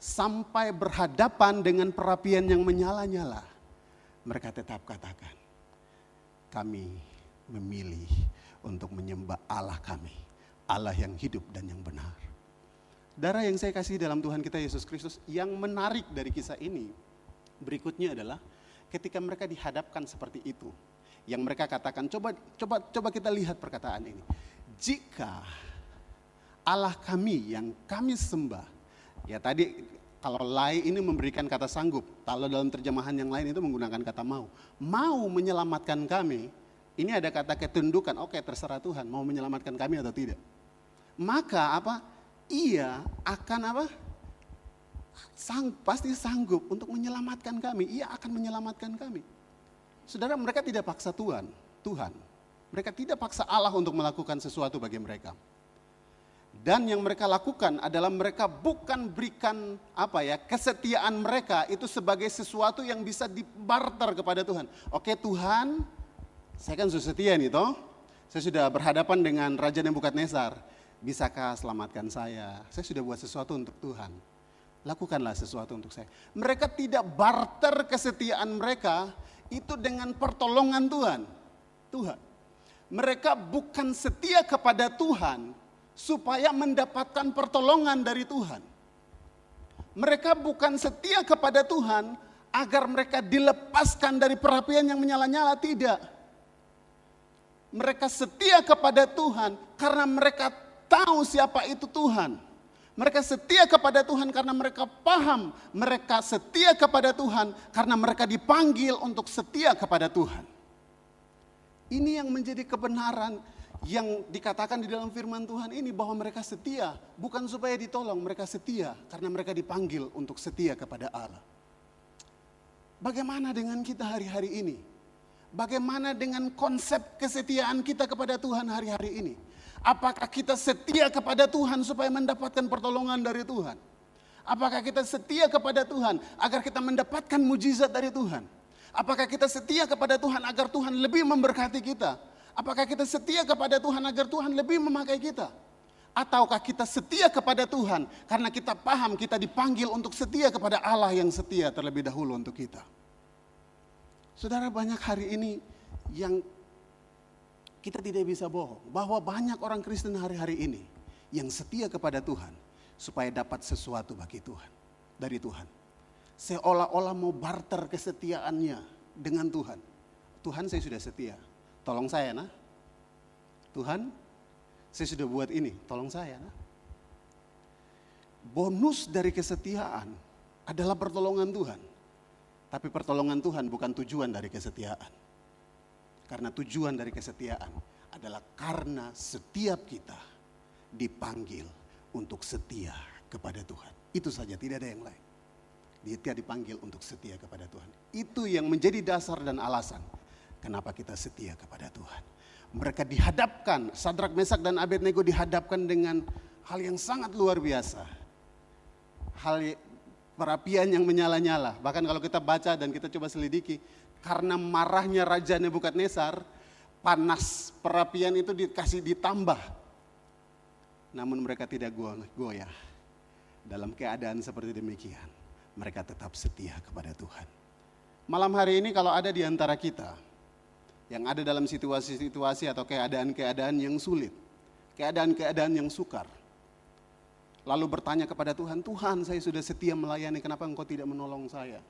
S3: Sampai berhadapan dengan perapian yang menyala-nyala. Mereka tetap katakan, kami memilih untuk menyembah Allah kami. Allah yang hidup dan yang benar. Darah yang saya kasih dalam Tuhan kita Yesus Kristus, yang menarik dari kisah ini, berikutnya adalah ketika mereka dihadapkan seperti itu. Yang mereka katakan, coba kita lihat perkataan ini. Jika Allah kami yang kami sembah, ya tadi kalau lai ini memberikan kata sanggup, kalau dalam terjemahan yang lain itu menggunakan kata mau menyelamatkan kami, ini ada kata ketundukan, oke terserah Tuhan mau menyelamatkan kami atau tidak. Maka Ia akan pasti sanggup untuk menyelamatkan kami, Ia akan menyelamatkan kami. Saudara, mereka tidak paksa Tuhan. Mereka tidak paksa Allah untuk melakukan sesuatu bagi mereka. Dan yang mereka lakukan adalah mereka bukan berikan kesetiaan mereka itu sebagai sesuatu yang bisa dibarter kepada Tuhan. Oke Tuhan, saya kan sudah setia nih toh. Saya sudah berhadapan dengan Raja Nebukadnezar. Bisakah selamatkan saya? Saya sudah buat sesuatu untuk Tuhan. Lakukanlah sesuatu untuk saya. Mereka tidak barter kesetiaan mereka itu dengan pertolongan Tuhan. Mereka bukan setia kepada Tuhan supaya mendapatkan pertolongan dari Tuhan. Mereka bukan setia kepada Tuhan agar mereka dilepaskan dari perapian yang menyala-nyala, tidak. Mereka setia kepada Tuhan karena mereka tahu siapa itu Tuhan. Mereka setia kepada Tuhan karena mereka paham. Mereka setia kepada Tuhan karena mereka dipanggil untuk setia kepada Tuhan. Ini yang menjadi kebenaran yang dikatakan di dalam firman Tuhan ini, bahwa mereka setia bukan supaya ditolong, mereka setia karena mereka dipanggil untuk setia kepada Allah. Bagaimana dengan kita hari-hari ini? Bagaimana dengan konsep kesetiaan kita kepada Tuhan hari-hari ini? Apakah kita setia kepada Tuhan supaya mendapatkan pertolongan dari Tuhan? Apakah kita setia kepada Tuhan agar kita mendapatkan mujizat dari Tuhan? Apakah kita setia kepada Tuhan agar Tuhan lebih memberkati kita? Apakah kita setia kepada Tuhan agar Tuhan lebih memakai kita? Ataukah kita setia kepada Tuhan karena kita paham kita dipanggil untuk setia kepada Allah yang setia terlebih dahulu untuk kita? Saudara, banyak hari ini yang kita tidak bisa bohong, bahwa banyak orang Kristen hari-hari ini yang setia kepada Tuhan supaya dapat sesuatu bagi Tuhan, dari Tuhan. Seolah-olah mau barter kesetiaannya dengan Tuhan. Tuhan, saya sudah setia, tolong saya nah. Tuhan, saya sudah buat ini, tolong saya nah. Bonus dari kesetiaan adalah pertolongan Tuhan. Tapi pertolongan Tuhan bukan tujuan dari kesetiaan. Karena tujuan dari kesetiaan adalah karena setiap kita dipanggil untuk setia kepada Tuhan. Itu saja, tidak ada yang lain. Dia dipanggil untuk setia kepada Tuhan. Itu yang menjadi dasar dan alasan kenapa kita setia kepada Tuhan. Mereka dihadapkan, Sadrak, Mesak, dan Abednego dihadapkan dengan hal yang sangat luar biasa. Hal perapian yang menyala-nyala. Bahkan kalau kita baca dan kita coba selidiki, karena marahnya Raja Nebukadnezar, panas perapian itu dikasih ditambah. Namun mereka tidak goyah. Dalam keadaan seperti demikian, mereka tetap setia kepada Tuhan. Malam hari ini kalau ada di antara kita yang ada dalam situasi-situasi atau keadaan-keadaan yang sulit, keadaan-keadaan yang sukar, lalu bertanya kepada Tuhan, Tuhan, saya sudah setia melayani, kenapa Engkau tidak menolong saya?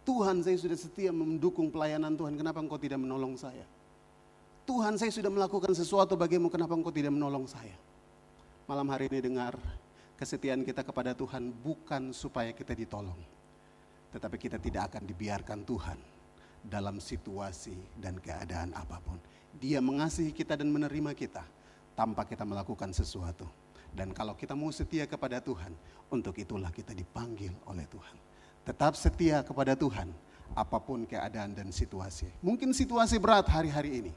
S3: Tuhan, saya sudah setia mendukung pelayanan Tuhan, kenapa Engkau tidak menolong saya? Tuhan, saya sudah melakukan sesuatu bagimu, kenapa Engkau tidak menolong saya? Malam hari ini dengar, kesetiaan kita kepada Tuhan bukan supaya kita ditolong, tetapi kita tidak akan dibiarkan Tuhan dalam situasi dan keadaan apapun. Dia mengasihi kita dan menerima kita tanpa kita melakukan sesuatu. Dan kalau kita mau setia kepada Tuhan, untuk itulah kita dipanggil oleh Tuhan. Tetap setia kepada Tuhan apapun keadaan dan situasi. Mungkin situasi berat hari-hari ini,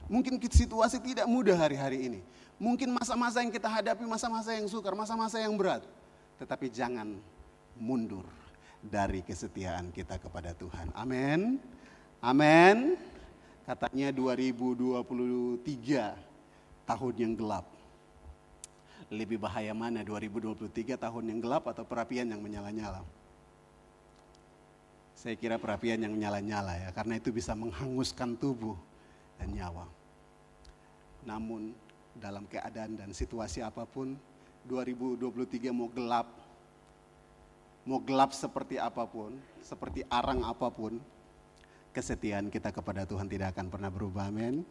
S3: mungkin situasi tidak mudah hari-hari ini, mungkin masa-masa yang kita hadapi, masa-masa yang sukar, masa-masa yang berat. Tetapi jangan mundur dari kesetiaan kita kepada Tuhan. Amin. Amin. Katanya 2023 tahun yang gelap. Lebih bahaya mana 2023 tahun yang gelap atau perapian yang menyala-nyala? Saya kira perapian yang menyala-nyala ya, karena itu bisa menghanguskan tubuh dan nyawa. Namun dalam keadaan dan situasi apapun, 2023 mau gelap seperti apapun, seperti arang apapun, kesetiaan kita kepada Tuhan tidak akan pernah berubah. Amin.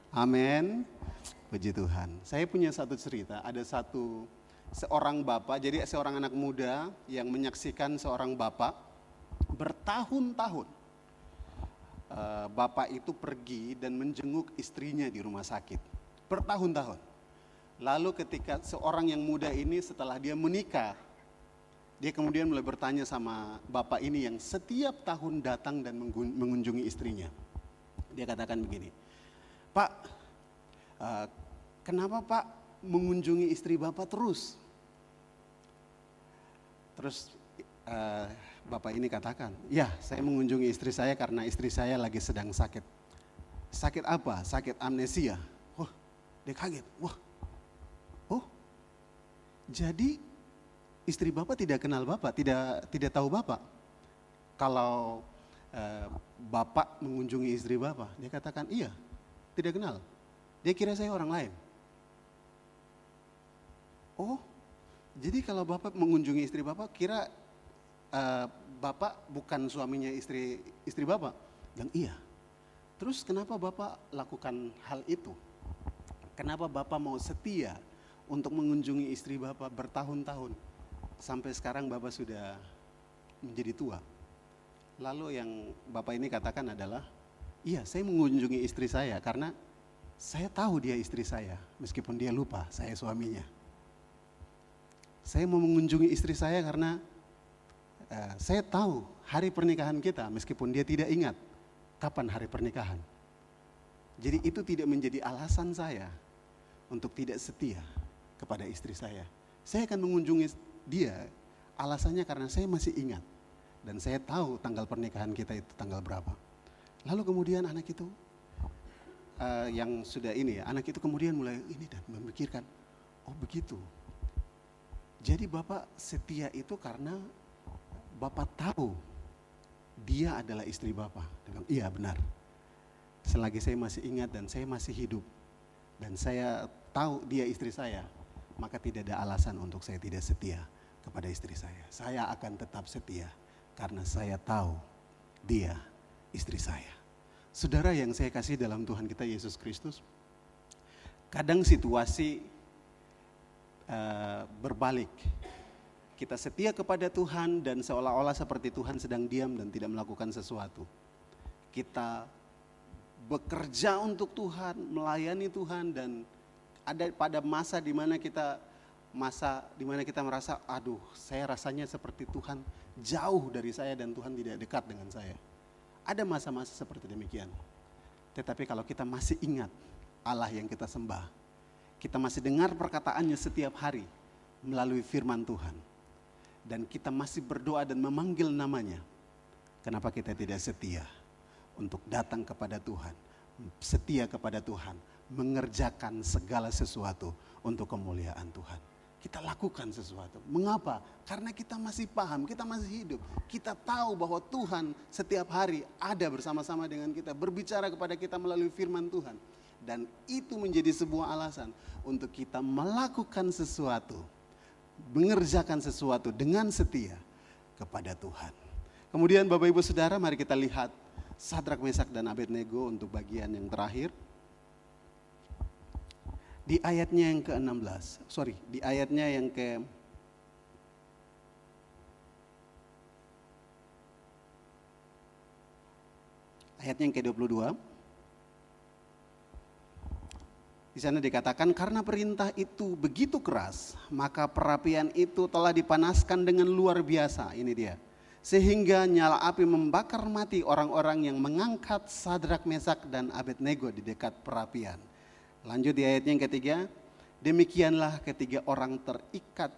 S3: Amin. Puji Tuhan. Saya punya satu cerita, ada seorang bapak, jadi seorang anak muda yang menyaksikan seorang bapak bertahun-tahun. Bapak itu pergi dan menjenguk istrinya di rumah sakit bertahun-tahun. Lalu ketika seorang yang muda ini setelah dia menikah, dia kemudian mulai bertanya sama bapak ini yang setiap tahun datang dan mengunjungi istrinya. Dia katakan begini, Pak, "Eh, kenapa Pak mengunjungi istri Bapak terus?" Terus Bapak ini katakan, "Ya, saya mengunjungi istri saya karena istri saya lagi sedang sakit." "Sakit apa?" "Sakit amnesia." Wah, dia kaget. Wah, oh, jadi istri Bapak tidak kenal Bapak, tidak tahu Bapak. Kalau Bapak mengunjungi istri Bapak, dia katakan, "Iya, tidak kenal." Dia kira saya orang lain. "Oh, jadi kalau Bapak mengunjungi istri Bapak, kira Bapak bukan suaminya istri Bapak?" Bilang, "Iya." "Terus kenapa Bapak lakukan hal itu? Kenapa Bapak mau setia untuk mengunjungi istri Bapak bertahun-tahun? Sampai sekarang Bapak sudah menjadi tua." Lalu yang Bapak ini katakan adalah, "Iya, saya mengunjungi istri saya karena saya tahu dia istri saya, meskipun dia lupa saya suaminya. Saya mau mengunjungi istri saya karena saya tahu hari pernikahan kita, meskipun dia tidak ingat kapan hari pernikahan. Jadi itu tidak menjadi alasan saya untuk tidak setia kepada istri saya. Saya akan mengunjungi dia, alasannya karena saya masih ingat. Dan saya tahu tanggal pernikahan kita itu tanggal berapa." Lalu kemudian anak itu, yang sudah ini ya, anak itu kemudian mulai ini dan memikirkan, "Oh begitu. Jadi Bapak setia itu karena Bapak tahu dia adalah istri Bapak." Dia bilang, "Iya benar. Selagi saya masih ingat dan saya masih hidup dan saya tahu dia istri saya, maka tidak ada alasan untuk saya tidak setia kepada istri saya. Saya akan tetap setia karena saya tahu dia istri saya." Saudara yang saya kasih dalam Tuhan kita Yesus Kristus, kadang situasi berbalik. Kita setia kepada Tuhan dan seolah-olah seperti Tuhan sedang diam dan tidak melakukan sesuatu. Kita bekerja untuk Tuhan, melayani Tuhan, dan ada pada masa di mana kita merasa, "Aduh, saya rasanya seperti Tuhan jauh dari saya dan Tuhan tidak dekat dengan saya." Ada masa-masa seperti demikian. Tetapi kalau kita masih ingat Allah yang kita sembah, kita masih dengar perkataannya setiap hari melalui firman Tuhan, dan kita masih berdoa dan memanggil namanya, kenapa kita tidak setia untuk datang kepada Tuhan, setia kepada Tuhan, mengerjakan segala sesuatu untuk kemuliaan Tuhan. Kita lakukan sesuatu. Mengapa? Karena kita masih paham, kita masih hidup. Kita tahu bahwa Tuhan setiap hari ada bersama-sama dengan kita, berbicara kepada kita melalui firman Tuhan. Dan itu menjadi sebuah alasan untuk kita melakukan sesuatu, mengerjakan sesuatu dengan setia kepada Tuhan. Kemudian Bapak Ibu Saudara, mari kita lihat Sadrak, Mesak, dan Abednego untuk bagian yang terakhir. Di ayatnya yang ke-16, di ayatnya yang ke-22. Di sana dikatakan, karena perintah itu begitu keras, maka perapian itu telah dipanaskan dengan luar biasa. Ini dia. Sehingga nyala api membakar mati orang-orang yang mengangkat Sadrak, Mesak, dan Abednego di dekat perapian. Lanjut di ayatnya yang ketiga, demikianlah ketiga orang terikat.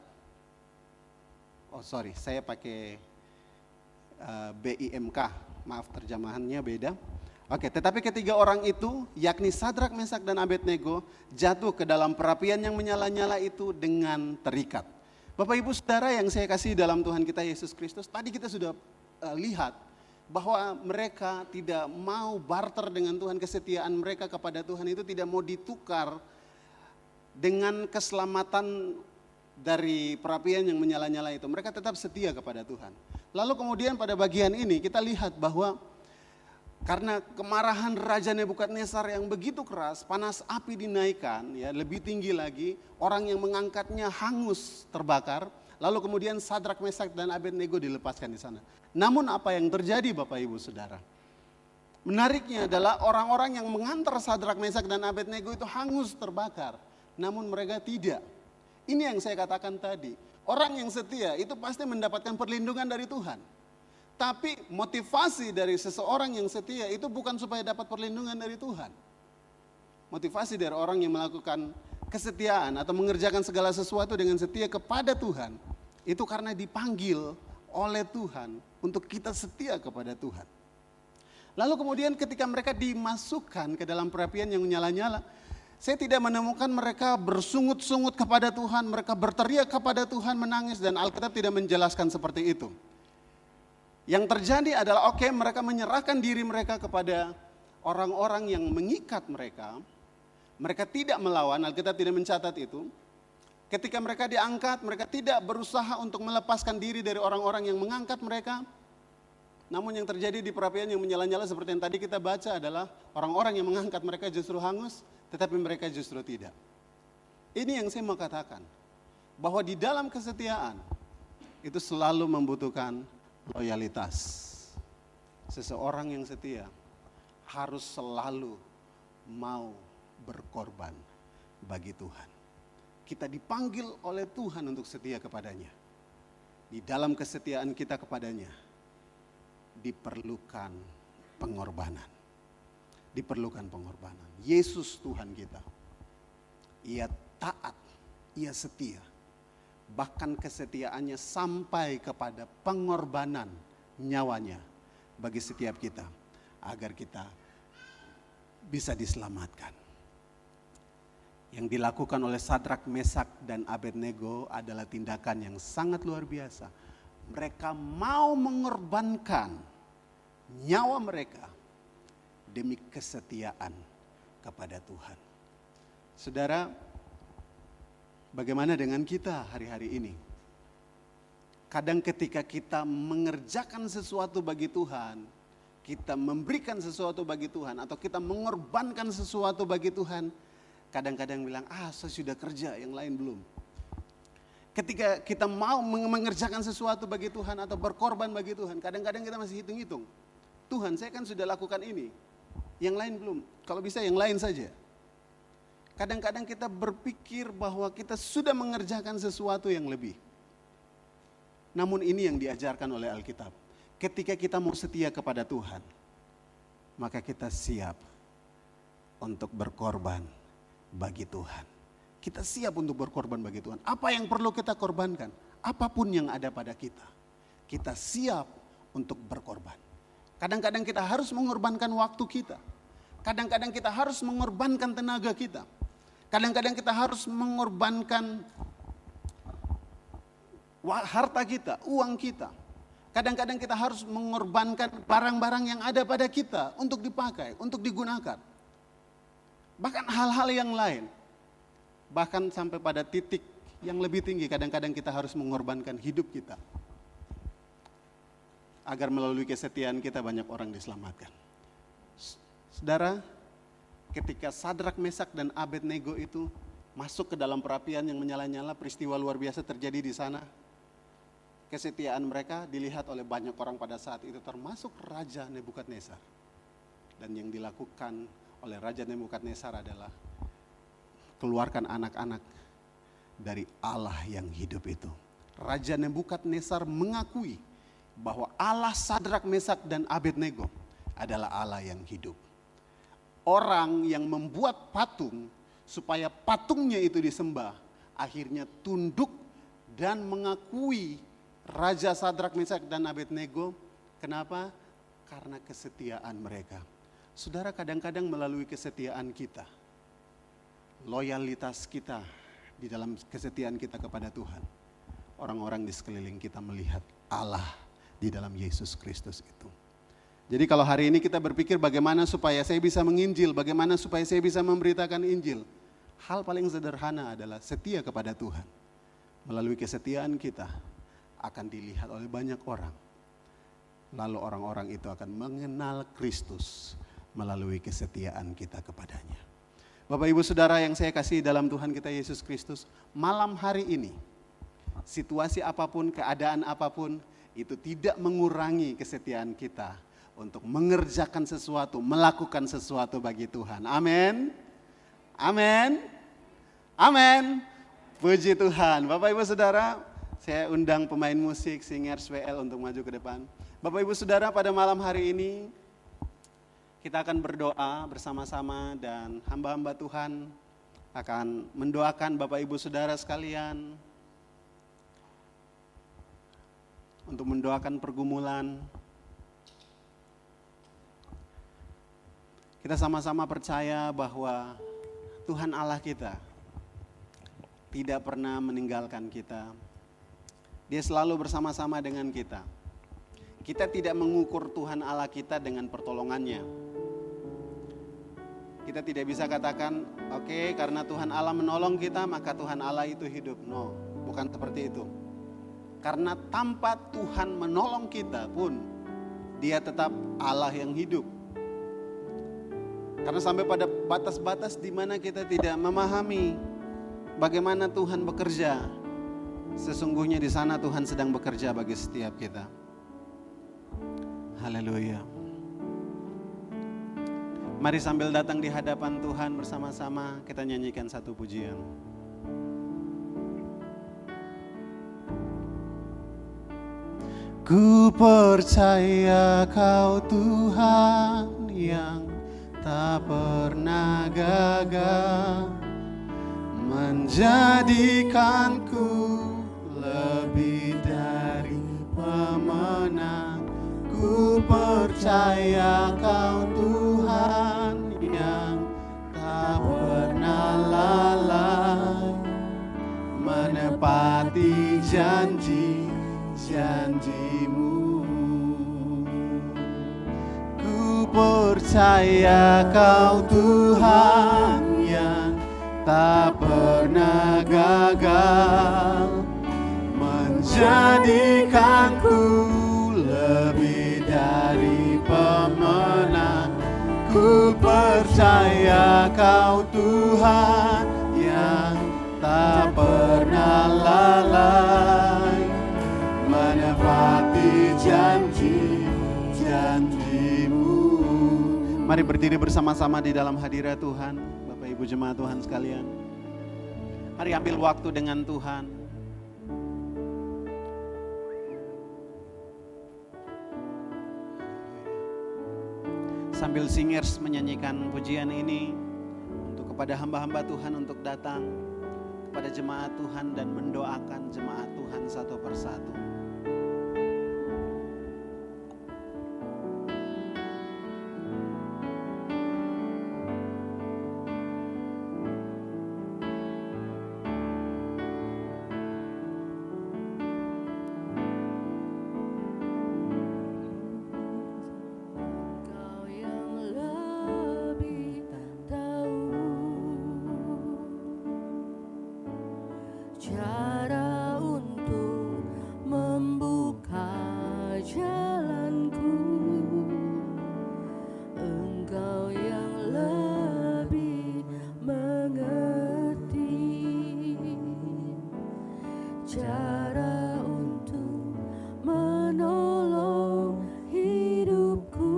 S3: Saya pakai BIMK, maaf terjemahannya beda. Oke, tetapi ketiga orang itu, yakni Sadrak, Mesak, dan Abednego, jatuh ke dalam perapian yang menyala-nyala itu dengan terikat. Bapak Ibu Saudara yang saya kasih dalam Tuhan kita Yesus Kristus, tadi kita sudah lihat bahwa mereka tidak mau barter dengan Tuhan, kesetiaan mereka kepada Tuhan itu tidak mau ditukar dengan keselamatan dari perapian yang menyala-nyala itu. Mereka tetap setia kepada Tuhan. Lalu kemudian pada bagian ini kita lihat bahwa karena kemarahan Raja Nebukadnezar yang begitu keras, panas api dinaikkan, ya lebih tinggi lagi, orang yang mengangkatnya hangus terbakar. Lalu kemudian Sadrak, Mesak, dan Abednego dilepaskan di sana. Namun apa yang terjadi Bapak Ibu Saudara? Menariknya adalah orang-orang yang mengantar Sadrak, Mesak, dan Abednego itu hangus terbakar. Namun mereka tidak. Ini yang saya katakan tadi. Orang yang setia itu pasti mendapatkan perlindungan dari Tuhan. Tapi motivasi dari seseorang yang setia itu bukan supaya dapat perlindungan dari Tuhan. motivasi dari orang yang melakukan kesetiaan atau mengerjakan segala sesuatu dengan setia kepada Tuhan, itu karena dipanggil oleh Tuhan untuk kita setia kepada Tuhan. Lalu kemudian ketika mereka dimasukkan ke dalam perapian yang menyala-nyala, saya tidak menemukan mereka bersungut-sungut kepada Tuhan, mereka berteriak kepada Tuhan, menangis, dan Alkitab tidak menjelaskan seperti itu. Yang terjadi adalah mereka menyerahkan diri mereka kepada orang-orang yang mengikat mereka. Mereka tidak melawan, Alkitab tidak mencatat itu. Ketika mereka diangkat, mereka tidak berusaha untuk melepaskan diri dari orang-orang yang mengangkat mereka. Namun yang terjadi di perapian yang menyala-nyala seperti yang tadi kita baca adalah orang-orang yang mengangkat mereka justru hangus, tetapi mereka justru tidak. Ini yang saya mau katakan, bahwa di dalam kesetiaan itu selalu membutuhkan loyalitas. Seseorang yang setia harus selalu mau berkorban bagi Tuhan. Kita dipanggil oleh Tuhan untuk setia kepadanya. Di dalam kesetiaan kita kepadanya diperlukan pengorbanan. Diperlukan pengorbanan. Yesus Tuhan kita, Ia taat, Ia setia. Bahkan kesetiaannya sampai kepada pengorbanan nyawanya bagi setiap kita, agar kita bisa diselamatkan. Yang dilakukan oleh Sadrak, Mesak, dan Abednego adalah tindakan yang sangat luar biasa. Mereka mau mengorbankan nyawa mereka demi kesetiaan kepada Tuhan. Saudara, bagaimana dengan kita hari-hari ini? Kadang ketika kita mengerjakan sesuatu bagi Tuhan, kita memberikan sesuatu bagi Tuhan, atau kita mengorbankan sesuatu bagi Tuhan, kadang-kadang bilang, saya sudah kerja, yang lain belum. Ketika kita mau mengerjakan sesuatu bagi Tuhan atau berkorban bagi Tuhan, kadang-kadang kita masih hitung-hitung. Tuhan, saya kan sudah lakukan ini, yang lain belum. Kalau bisa yang lain saja. Kadang-kadang kita berpikir bahwa kita sudah mengerjakan sesuatu yang lebih. Namun ini yang diajarkan oleh Alkitab. Ketika kita mau setia kepada Tuhan, maka kita siap untuk berkorban bagi Tuhan. Kita siap untuk berkorban bagi Tuhan. Apa yang perlu kita korbankan? Apapun yang ada pada kita. Kita siap untuk berkorban. Kadang-kadang kita harus mengorbankan waktu kita. Kadang-kadang kita harus mengorbankan tenaga kita. Kadang-kadang kita harus mengorbankan harta kita, uang kita. Kadang-kadang kita harus mengorbankan barang-barang yang ada pada kita untuk dipakai, untuk digunakan. Bahkan hal-hal yang lain. Bahkan sampai pada titik yang lebih tinggi, kadang-kadang kita harus mengorbankan hidup kita. Agar melalui kesetiaan kita banyak orang diselamatkan. Saudara, ketika Sadrak, Mesak, dan Abednego itu masuk ke dalam perapian yang menyala-nyala, peristiwa luar biasa terjadi di sana. Kesetiaan mereka dilihat oleh banyak orang pada saat itu, termasuk Raja Nebukadnezar. Dan yang dilakukan oleh Raja Nebukadnezar adalah keluarkan anak-anak dari Allah yang hidup itu. Raja Nebukadnezar mengakui bahwa Allah Sadrak, Mesak, dan Abednego adalah Allah yang hidup. Orang yang membuat patung supaya patungnya itu disembah, akhirnya tunduk dan mengakui Raja Sadrak, Mesak, dan Abednego. Kenapa? Karena kesetiaan mereka. Saudara, kadang-kadang melalui kesetiaan kita, loyalitas kita di dalam kesetiaan kita kepada Tuhan, orang-orang di sekeliling kita melihat Allah di dalam Yesus Kristus itu. Jadi kalau hari ini kita berpikir bagaimana supaya saya bisa menginjil, bagaimana supaya saya bisa memberitakan Injil, hal paling sederhana adalah setia kepada Tuhan. Melalui kesetiaan kita akan dilihat oleh banyak orang. Lalu orang-orang itu akan mengenal Kristus melalui kesetiaan kita kepadanya. Bapak Ibu Saudara yang saya kasih dalam Tuhan kita Yesus Kristus, malam hari ini, situasi apapun, keadaan apapun, itu tidak mengurangi kesetiaan kita untuk mengerjakan sesuatu, melakukan sesuatu bagi Tuhan. Amin. Amin. Amin. Puji Tuhan. Bapak Ibu Saudara, saya undang pemain musik Singers WL untuk maju ke depan. Bapak Ibu Saudara, pada malam hari ini kita akan berdoa bersama-sama dan hamba-hamba Tuhan akan mendoakan Bapak Ibu Saudara sekalian untuk mendoakan pergumulan. Kita sama-sama percaya bahwa Tuhan Allah kita tidak pernah meninggalkan kita. Dia selalu bersama-sama dengan kita. Kita tidak mengukur Tuhan Allah kita dengan pertolongannya. Kita tidak bisa katakan, oke, karena Tuhan Allah menolong kita, maka Tuhan Allah itu hidup. No, bukan seperti itu. Karena tanpa Tuhan menolong kita pun, Dia tetap Allah yang hidup. Karena sampai pada batas-batas di mana kita tidak memahami bagaimana Tuhan bekerja, sesungguhnya di sana Tuhan sedang bekerja bagi setiap kita. Haleluya. Mari sambil datang di hadapan Tuhan bersama-sama kita nyanyikan satu pujian. Ku percaya Kau Tuhan yang tak pernah gagal, menjadikanku lebih dari pemenang. Ku percaya Kau Tuhan yang tak pernah lalai, menepati janji-janji-Mu. Ku percaya Kau Tuhan yang tak pernah gagal, menjadikanku lebih dari pemenang. Ku percaya Kau Tuhan yang tak pernah lalai, menepati janji-janji-Mu. Mari berdiri bersama-sama di dalam hadirat Tuhan, Bapak Ibu jemaat Tuhan sekalian. Mari ambil waktu dengan Tuhan. Sambil singers menyanyikan pujian ini untuk kepada hamba-hamba Tuhan untuk datang kepada jemaat Tuhan dan mendoakan jemaat Tuhan satu persatu.
S4: Cara untuk membuka jalanku, Engkau yang lebih mengerti cara untuk menolong hidupku.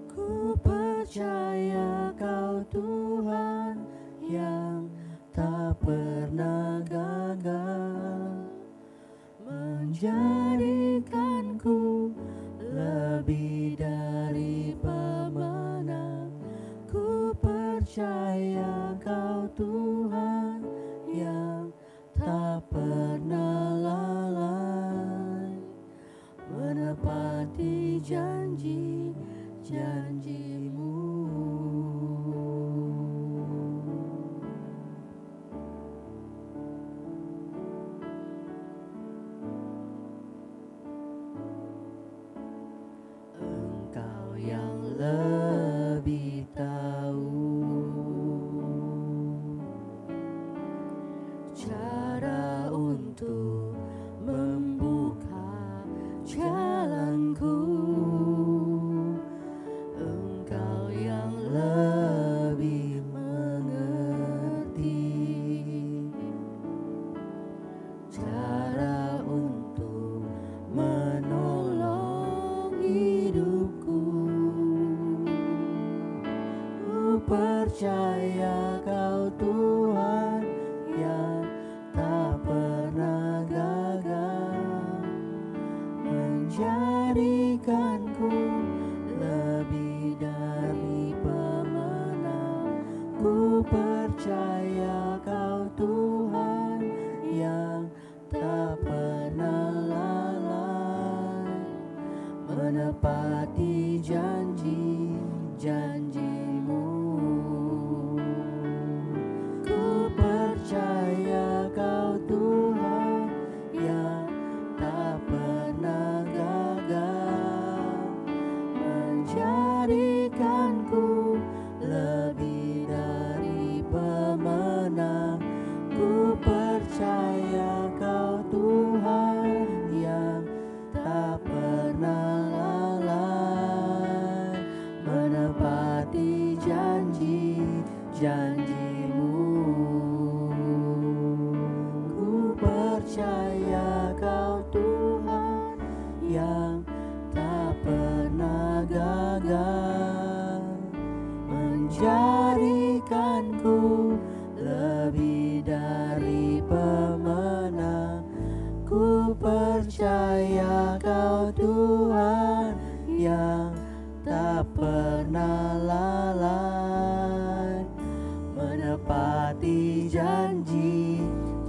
S4: Ku percaya Kau Tuhan yang tak pernah gagal, menjadikanku lebih dari pemenang. Ku percaya Kau Tuhan yang tak pernah lalai, menepati janji-janji-Mu. Engkau yang lebih tahu cara untuk membuka jalanku. Engkau yang lebih mengerti cara untuk menolong hidupku. Ku percaya Kau Tuhan yang tak pernah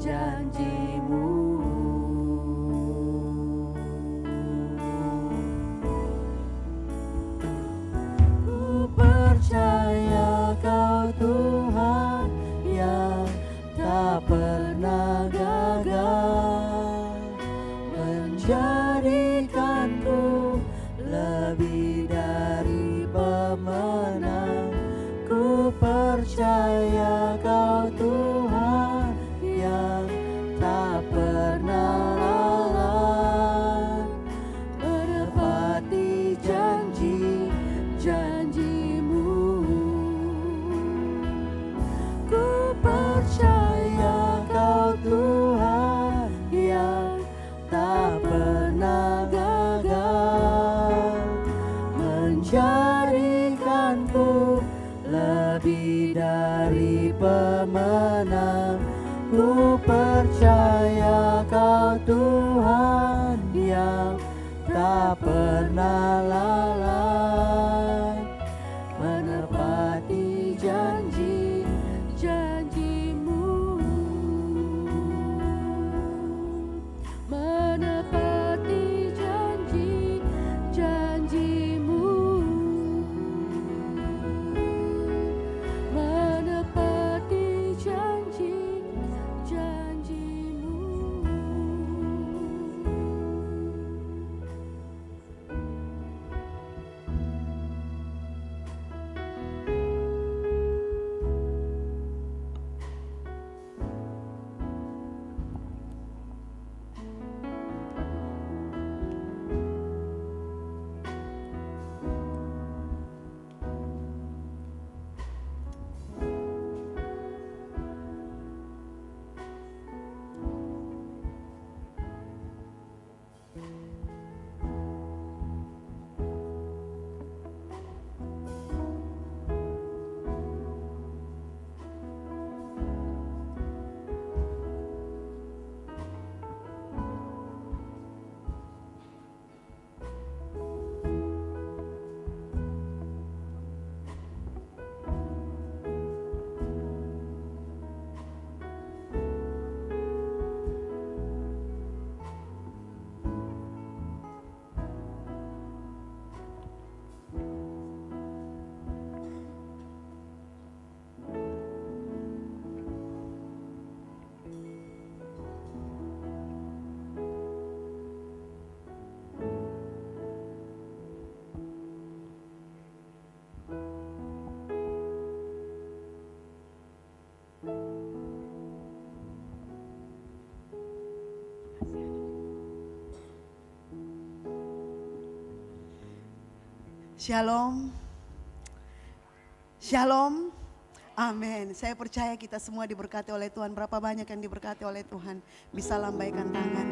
S4: janjimu. Ku percaya Kau Tuhan yang tak pernah gagal, menjadikanku lebih dari pemenang. Ku percaya Kau Tuhan yang tak pernah lalai, menepati janji-janjimu. Ku percaya Kau Tuhan yang tak pernah gagal, menjadikanku lebih dari pemenang. Ku percaya Kau Tuhan yang tak pernah lalai, menepati janji-janjimu. Menepati janji-janjimu. Menepati janji-janjimu.
S5: Shalom. Shalom. Amin. Saya percaya kita semua diberkati oleh Tuhan. Berapa banyak yang diberkati oleh Tuhan? Bisa lambaikan tangan.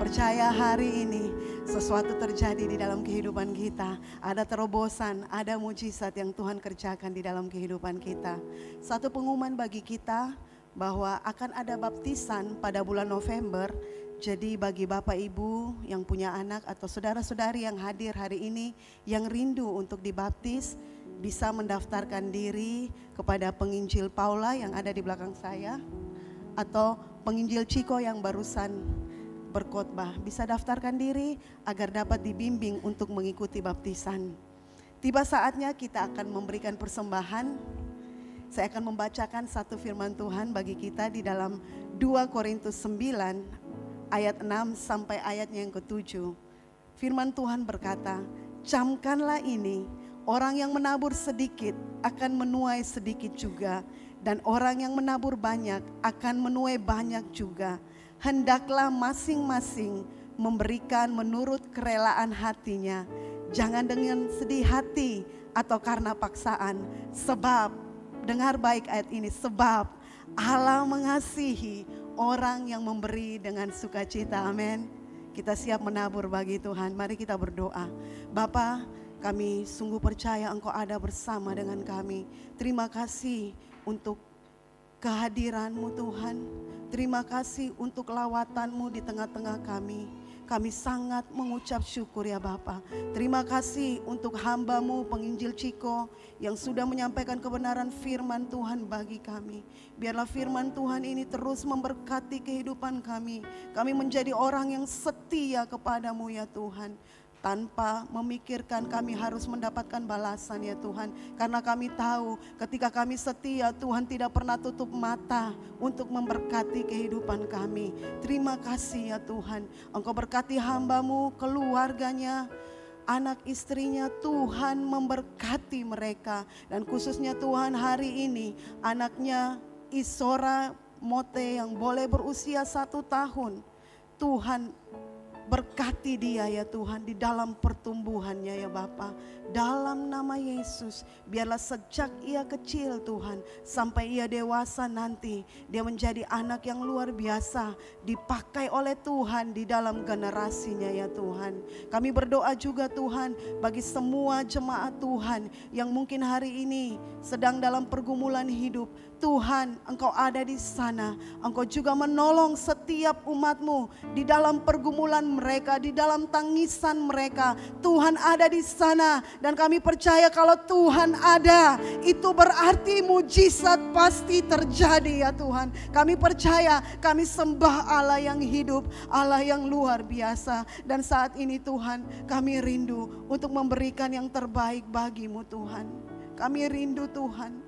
S5: Percaya hari ini sesuatu terjadi di dalam kehidupan kita. Ada terobosan, ada mujizat yang Tuhan kerjakan di dalam kehidupan kita. Satu pengumuman bagi kita bahwa akan ada baptisan pada bulan November. Jadi bagi Bapak Ibu yang punya anak atau saudara-saudari yang hadir hari ini yang rindu untuk dibaptis, bisa mendaftarkan diri kepada penginjil Paula yang ada di belakang saya atau penginjil Ciko yang barusan berkhotbah. Bisa daftarkan diri agar dapat dibimbing untuk mengikuti baptisan. Tiba saatnya kita akan memberikan persembahan. Saya akan membacakan satu firman Tuhan bagi kita di dalam 2 Korintus 9 ayat 6 sampai ayatnya yang ke-7. Firman Tuhan berkata, camkanlah ini, orang yang menabur sedikit akan menuai sedikit juga, dan orang yang menabur banyak akan menuai banyak juga. Hendaklah masing-masing memberikan menurut kerelaan hatinya, jangan dengan sedih hati atau karena paksaan. Sebab, dengar baik ayat ini, sebab Allah mengasihi orang yang memberi dengan sukacita. Amin. Kita siap menabur bagi Tuhan. Mari kita berdoa. Bapa, kami sungguh percaya Engkau ada bersama dengan kami. Terima kasih untuk kehadiran-Mu Tuhan. Terima kasih untuk lawatan-Mu di tengah-tengah kami. Kami sangat mengucap syukur ya Bapa. Terima kasih untuk hamba-Mu penginjil Ciko yang sudah menyampaikan kebenaran firman Tuhan bagi kami. Biarlah firman Tuhan ini terus memberkati kehidupan kami. Kami menjadi orang yang setia kepadamu ya Tuhan. Tanpa memikirkan kami harus mendapatkan balasan ya Tuhan. Karena kami tahu ketika kami setia, Tuhan tidak pernah tutup mata untuk memberkati kehidupan kami. Terima kasih ya Tuhan. Engkau berkati hamba-Mu, keluarganya, anak istrinya. Tuhan memberkati mereka. Dan khususnya Tuhan hari ini anaknya Isora Mote yang boleh berusia 1 tahun. Tuhan berkati dia ya Tuhan di dalam pertumbuhannya ya Bapa. Dalam nama Yesus, biarlah sejak ia kecil Tuhan, sampai ia dewasa nanti, dia menjadi anak yang luar biasa, dipakai oleh Tuhan di dalam generasinya ya Tuhan. Kami berdoa juga Tuhan bagi semua jemaat Tuhan yang mungkin hari ini sedang dalam pergumulan hidup. Tuhan, Engkau ada di sana. Engkau juga menolong setiap umat-Mu di dalam pergumulan mereka, di dalam tangisan mereka. Tuhan ada di sana dan kami percaya kalau Tuhan ada, itu berarti mujizat pasti terjadi ya Tuhan. Kami percaya, kami sembah Allah yang hidup, Allah yang luar biasa. Dan saat ini Tuhan, kami rindu untuk memberikan yang terbaik bagi-Mu Tuhan. Kami rindu Tuhan.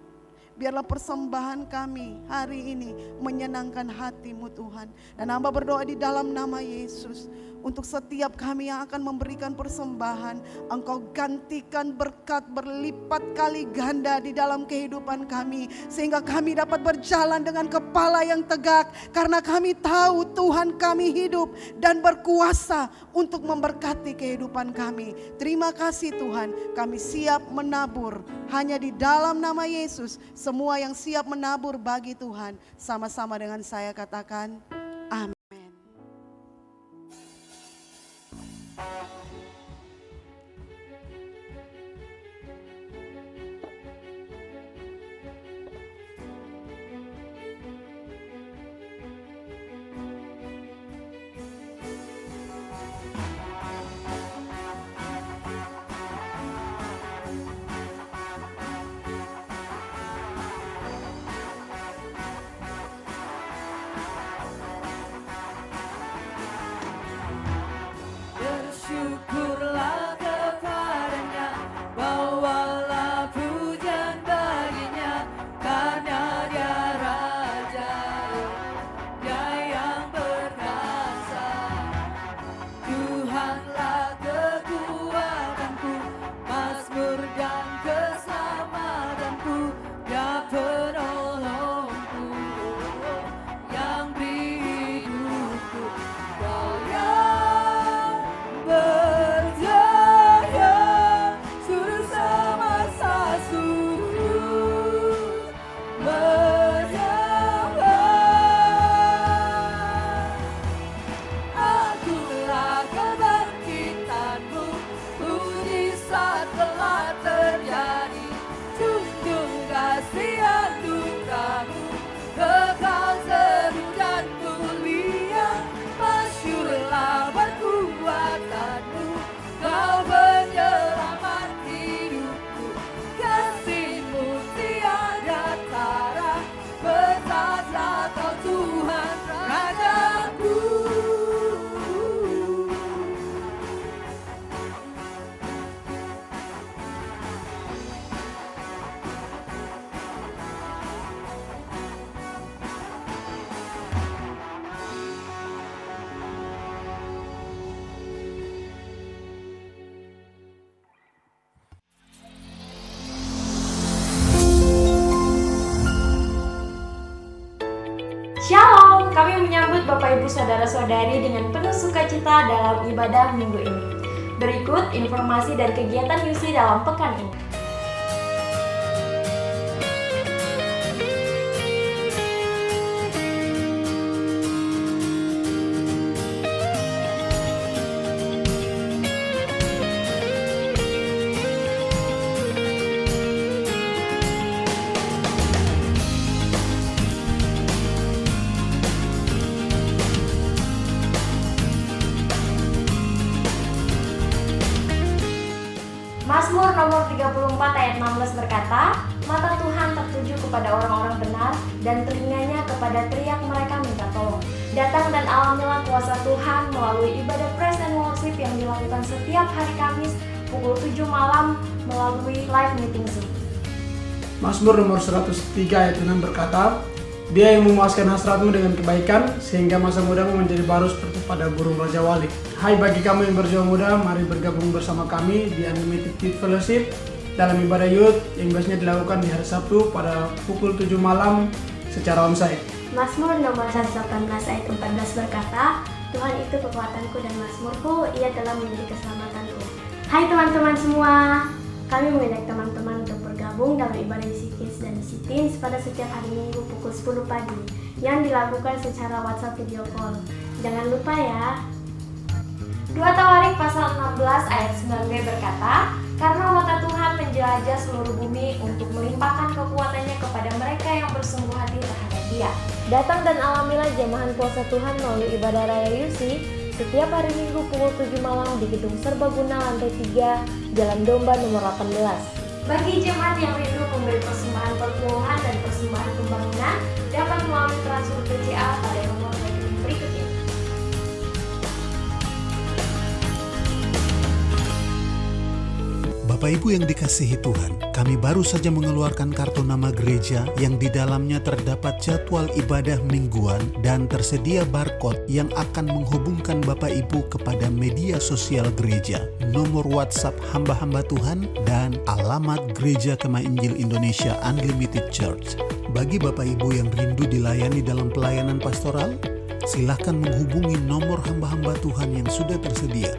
S5: Biarlah persembahan kami hari ini menyenangkan hati-Mu Tuhan. Dan hamba berdoa di dalam nama Yesus. Untuk setiap kami yang akan memberikan persembahan, Engkau gantikan berkat berlipat kali ganda di dalam kehidupan kami. Sehingga kami dapat berjalan dengan kepala yang tegak. Karena kami tahu Tuhan kami hidup dan berkuasa untuk memberkati kehidupan kami. Terima kasih Tuhan, kami siap menabur. Hanya di dalam nama Yesus, semua yang siap menabur bagi Tuhan, sama-sama dengan saya katakan, amin.
S4: Bersyukurlah kepadanya, bawalah pujian baginya, karena dia Raja, dia yang berkuasa. Tuhanlah kekuatanku, mazmur dan keselamatanku, dia penolongku, yang beri hidupku. Kau yang berjaya suruh semasa sujud menyembah. Akulah kebangkitanmu, mujizat telah terjadi. Junjung kasih anugerahmu, kekal seru dan mulia. Masyurlah perkuatanmu, kau penyelamat hidupku. Kasih-Mu tiada tara, berkatlah Kau Tuhan Rajaku.
S6: Shalom, kami menyambut Bapak Ibu Saudara-saudari dengan penuh sukacita dalam ibadah minggu ini. Berikut informasi dan kegiatan UC dalam pekan ini. nomor 34 ayat 16 berkata, mata Tuhan tertuju kepada orang-orang benar dan telinganya kepada teriak mereka minta tolong. Datang dan alamilah kuasa Tuhan melalui ibadah praise and worship yang dilakukan setiap hari Kamis pukul 7 malam melalui live meeting Zoom.
S7: Mazmur nomor 103 ayat 6 berkata, Dia yang memuaskan hasratmu dengan kebaikan, sehingga masa mudamu menjadi baru seperti pada burung Raja Wali. Hai bagi kamu yang berjiwa muda, mari bergabung bersama kami di Unlimited Youth Fellowship dalam ibadah youth yang biasanya dilakukan di hari Sabtu pada pukul 7 malam secara onsite.
S6: Mazmur nomor 118 ayat 14 berkata, Tuhan itu kekuatanku dan mazmurku, Ia telah menjadi keselamatanku. Hai teman-teman semua, kami mengajak teman-teman untuk bergabung dalam ibadah Isi Kids dan Isi Teens pada setiap hari Minggu pukul 10 pagi yang dilakukan secara WhatsApp video call. Jangan lupa ya. 2 Tawarik pasal 16 ayat 9b berkata, karena mata Tuhan menjelajah seluruh bumi untuk melimpahkan kekuatannya kepada mereka yang bersungguh hati terhadap Dia. Datang dan alamilah jamahan kuasa Tuhan melalui ibadah raya UC setiap hari Minggu pukul 7 malam di Gedung Serbaguna lantai 3, Jalan Domba nomor 18. Bagi jemaat yang rindu memberi persembahan perpuluhan dan persembahan pembangunan, dapat melalui transfer BCA pada nomor rekening berikut ini.
S8: Bapak Ibu yang dikasihi Tuhan, kami baru saja mengeluarkan kartu nama gereja yang di dalamnya terdapat jadwal ibadah mingguan dan tersedia barcode yang akan menghubungkan Bapak Ibu kepada media sosial gereja, nomor WhatsApp hamba-hamba Tuhan, dan alamat Gereja Kemah Injil Indonesia Unlimited Church. Bagi Bapak Ibu yang rindu dilayani dalam pelayanan pastoral, silakan menghubungi nomor hamba-hamba Tuhan yang sudah tersedia.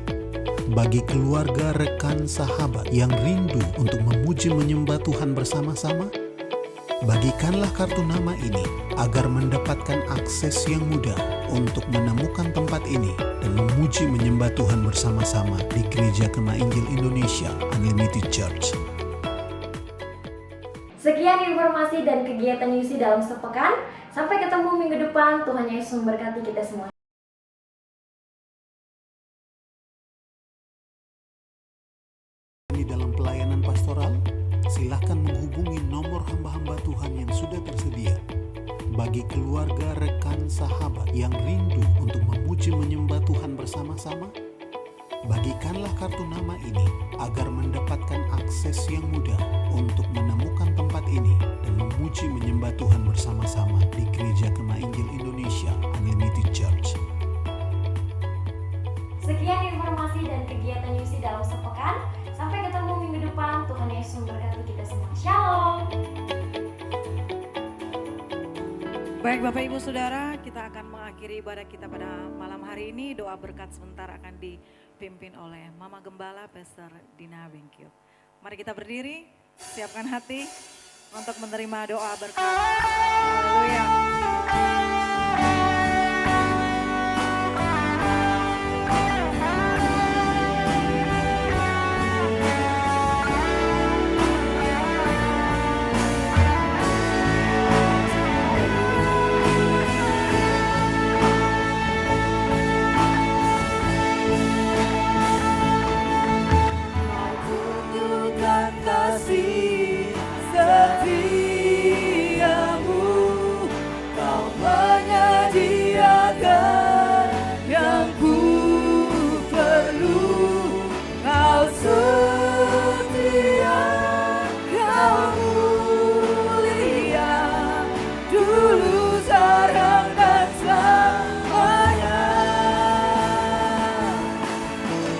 S8: Bagi keluarga, rekan, sahabat yang rindu untuk memuji menyembah Tuhan bersama-sama, bagikanlah kartu nama ini agar mendapatkan akses yang mudah untuk menemukan tempat ini dan memuji menyembah Tuhan bersama-sama di Gereja Kemah Injil Indonesia Unlimited Church.
S6: Sekian informasi dan kegiatan UC dalam sepekan. Sampai ketemu minggu depan. Tuhan Yesus memberkati kita semua.
S8: Dalam pelayanan pastoral, silakan menghubungi nomor hamba-hamba Tuhan yang sudah tersedia. Bagi keluarga, rekan, sahabat yang rindu untuk memuji menyembah Tuhan bersama-sama, bagikanlah kartu nama ini agar mendapatkan akses yang mudah untuk menemukan tempat ini dan memuji menyembah Tuhan bersama-sama di Gereja Kemah Injil Indonesia Unlimited Church.
S6: Sekian informasi dan kegiatan UC dalam sepekan. Sampai ketemu minggu depan. Tuhan Yesus memberkati kita semua. Shalom.
S2: Baik Bapak Ibu Saudara, kita akan mengakhiri ibadah kita pada malam hari ini. Doa berkat sebentar akan dipimpin oleh Mama Gembala Pastor Dina Bengkio. Mari kita berdiri, siapkan hati untuk menerima doa berkat. Haleluya.
S4: Kasih setiamu, Kau menyediakan yang ku perlu. Kau setia, Kau mulia, dulu, sekarang dan selamanya.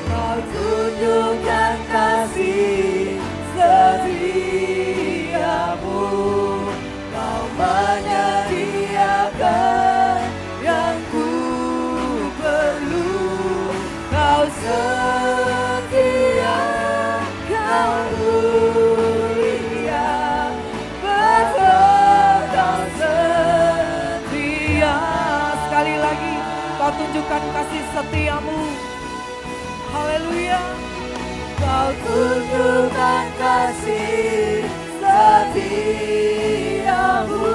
S4: Kau tunjukkan kasih setiamu, Kau menyediakan yang ku perlu. Kau setia, Kau mulia, betul Kau setia.
S2: Sekali lagi, Kau tunjukkan kasih setiamu. Haleluya.
S4: Kau tunjukkan kasih setiamu,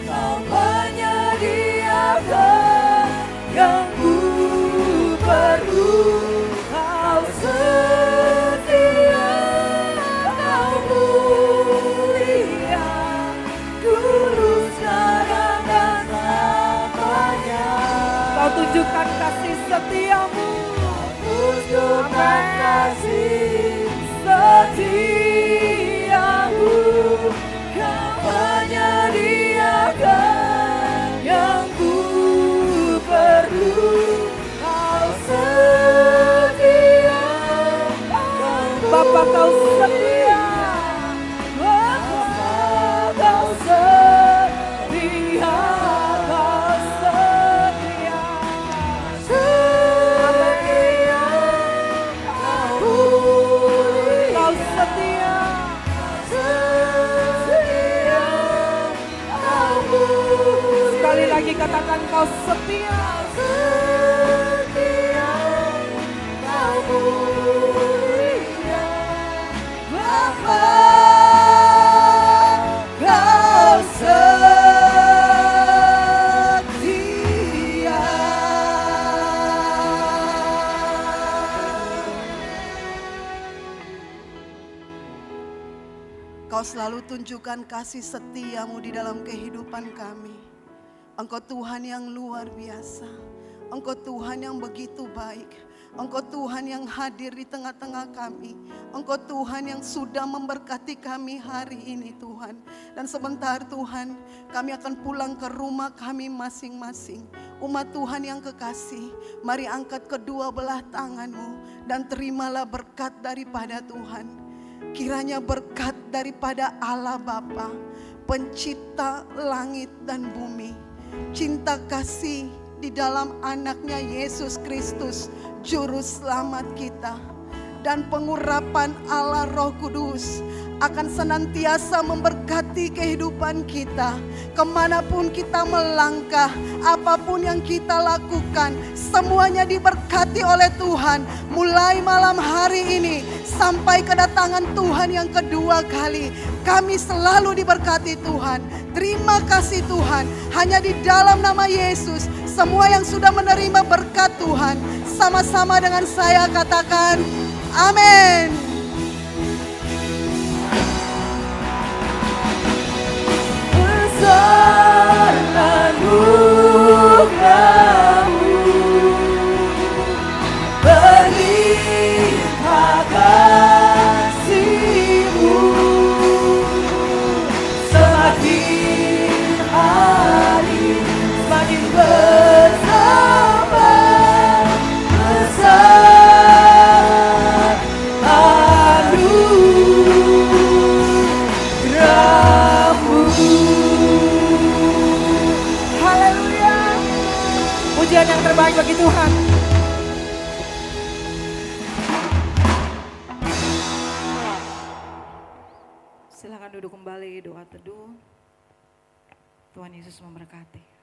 S4: Kau menyediakan yang ku perlu. Kau setia,
S2: Kau tunjukkan kasih setiamu.
S4: Tunjukkan kasih setiamu, Kau menyediakan yang ku perlu. Kau setia,
S2: Bapa kau setia.
S4: Bapa Kau setia, Kau setia, setia, Kau
S2: Kau setia.
S4: setia, Kau
S2: Sekali lagi katakan kau setia.
S4: setia, Kau mulia. Bapa Kau setia.
S5: Kau selalu tunjukkan kasih setiamu di dalam kehidupan kami. Engkau Tuhan yang luar biasa. Engkau Tuhan yang begitu baik. Engkau Tuhan yang hadir di tengah-tengah kami. Engkau Tuhan yang sudah memberkati kami hari ini Tuhan. Dan sebentar Tuhan, kami akan pulang ke rumah kami masing-masing. Umat Tuhan yang kekasih, mari angkat kedua belah tanganmu dan terimalah berkat daripada Tuhan. Kiranya berkat daripada Allah Bapa, pencipta langit dan bumi, cinta kasih di dalam anaknya Yesus Kristus, Juru Selamat kita, dan pengurapan Allah Roh Kudus akan senantiasa memberkati kehidupan kita. Kemanapun kita melangkah, apapun yang kita lakukan, semuanya diberkati oleh Tuhan. Mulai malam hari ini sampai kedatangan Tuhan yang kedua kali, kami selalu diberkati Tuhan. Terima kasih Tuhan, hanya di dalam nama Yesus, semua yang sudah menerima berkat Tuhan, sama-sama dengan saya katakan, amin.
S4: Besar anugerah-Mu, berlimpah kasih-Mu, semakin hari semakin bertambah besar anugerah-Mu.
S2: Haleluya. Pujian yang terbaik bagi Tuhan. Silakan duduk kembali, doa teduh. Tuhan Yesus memberkati.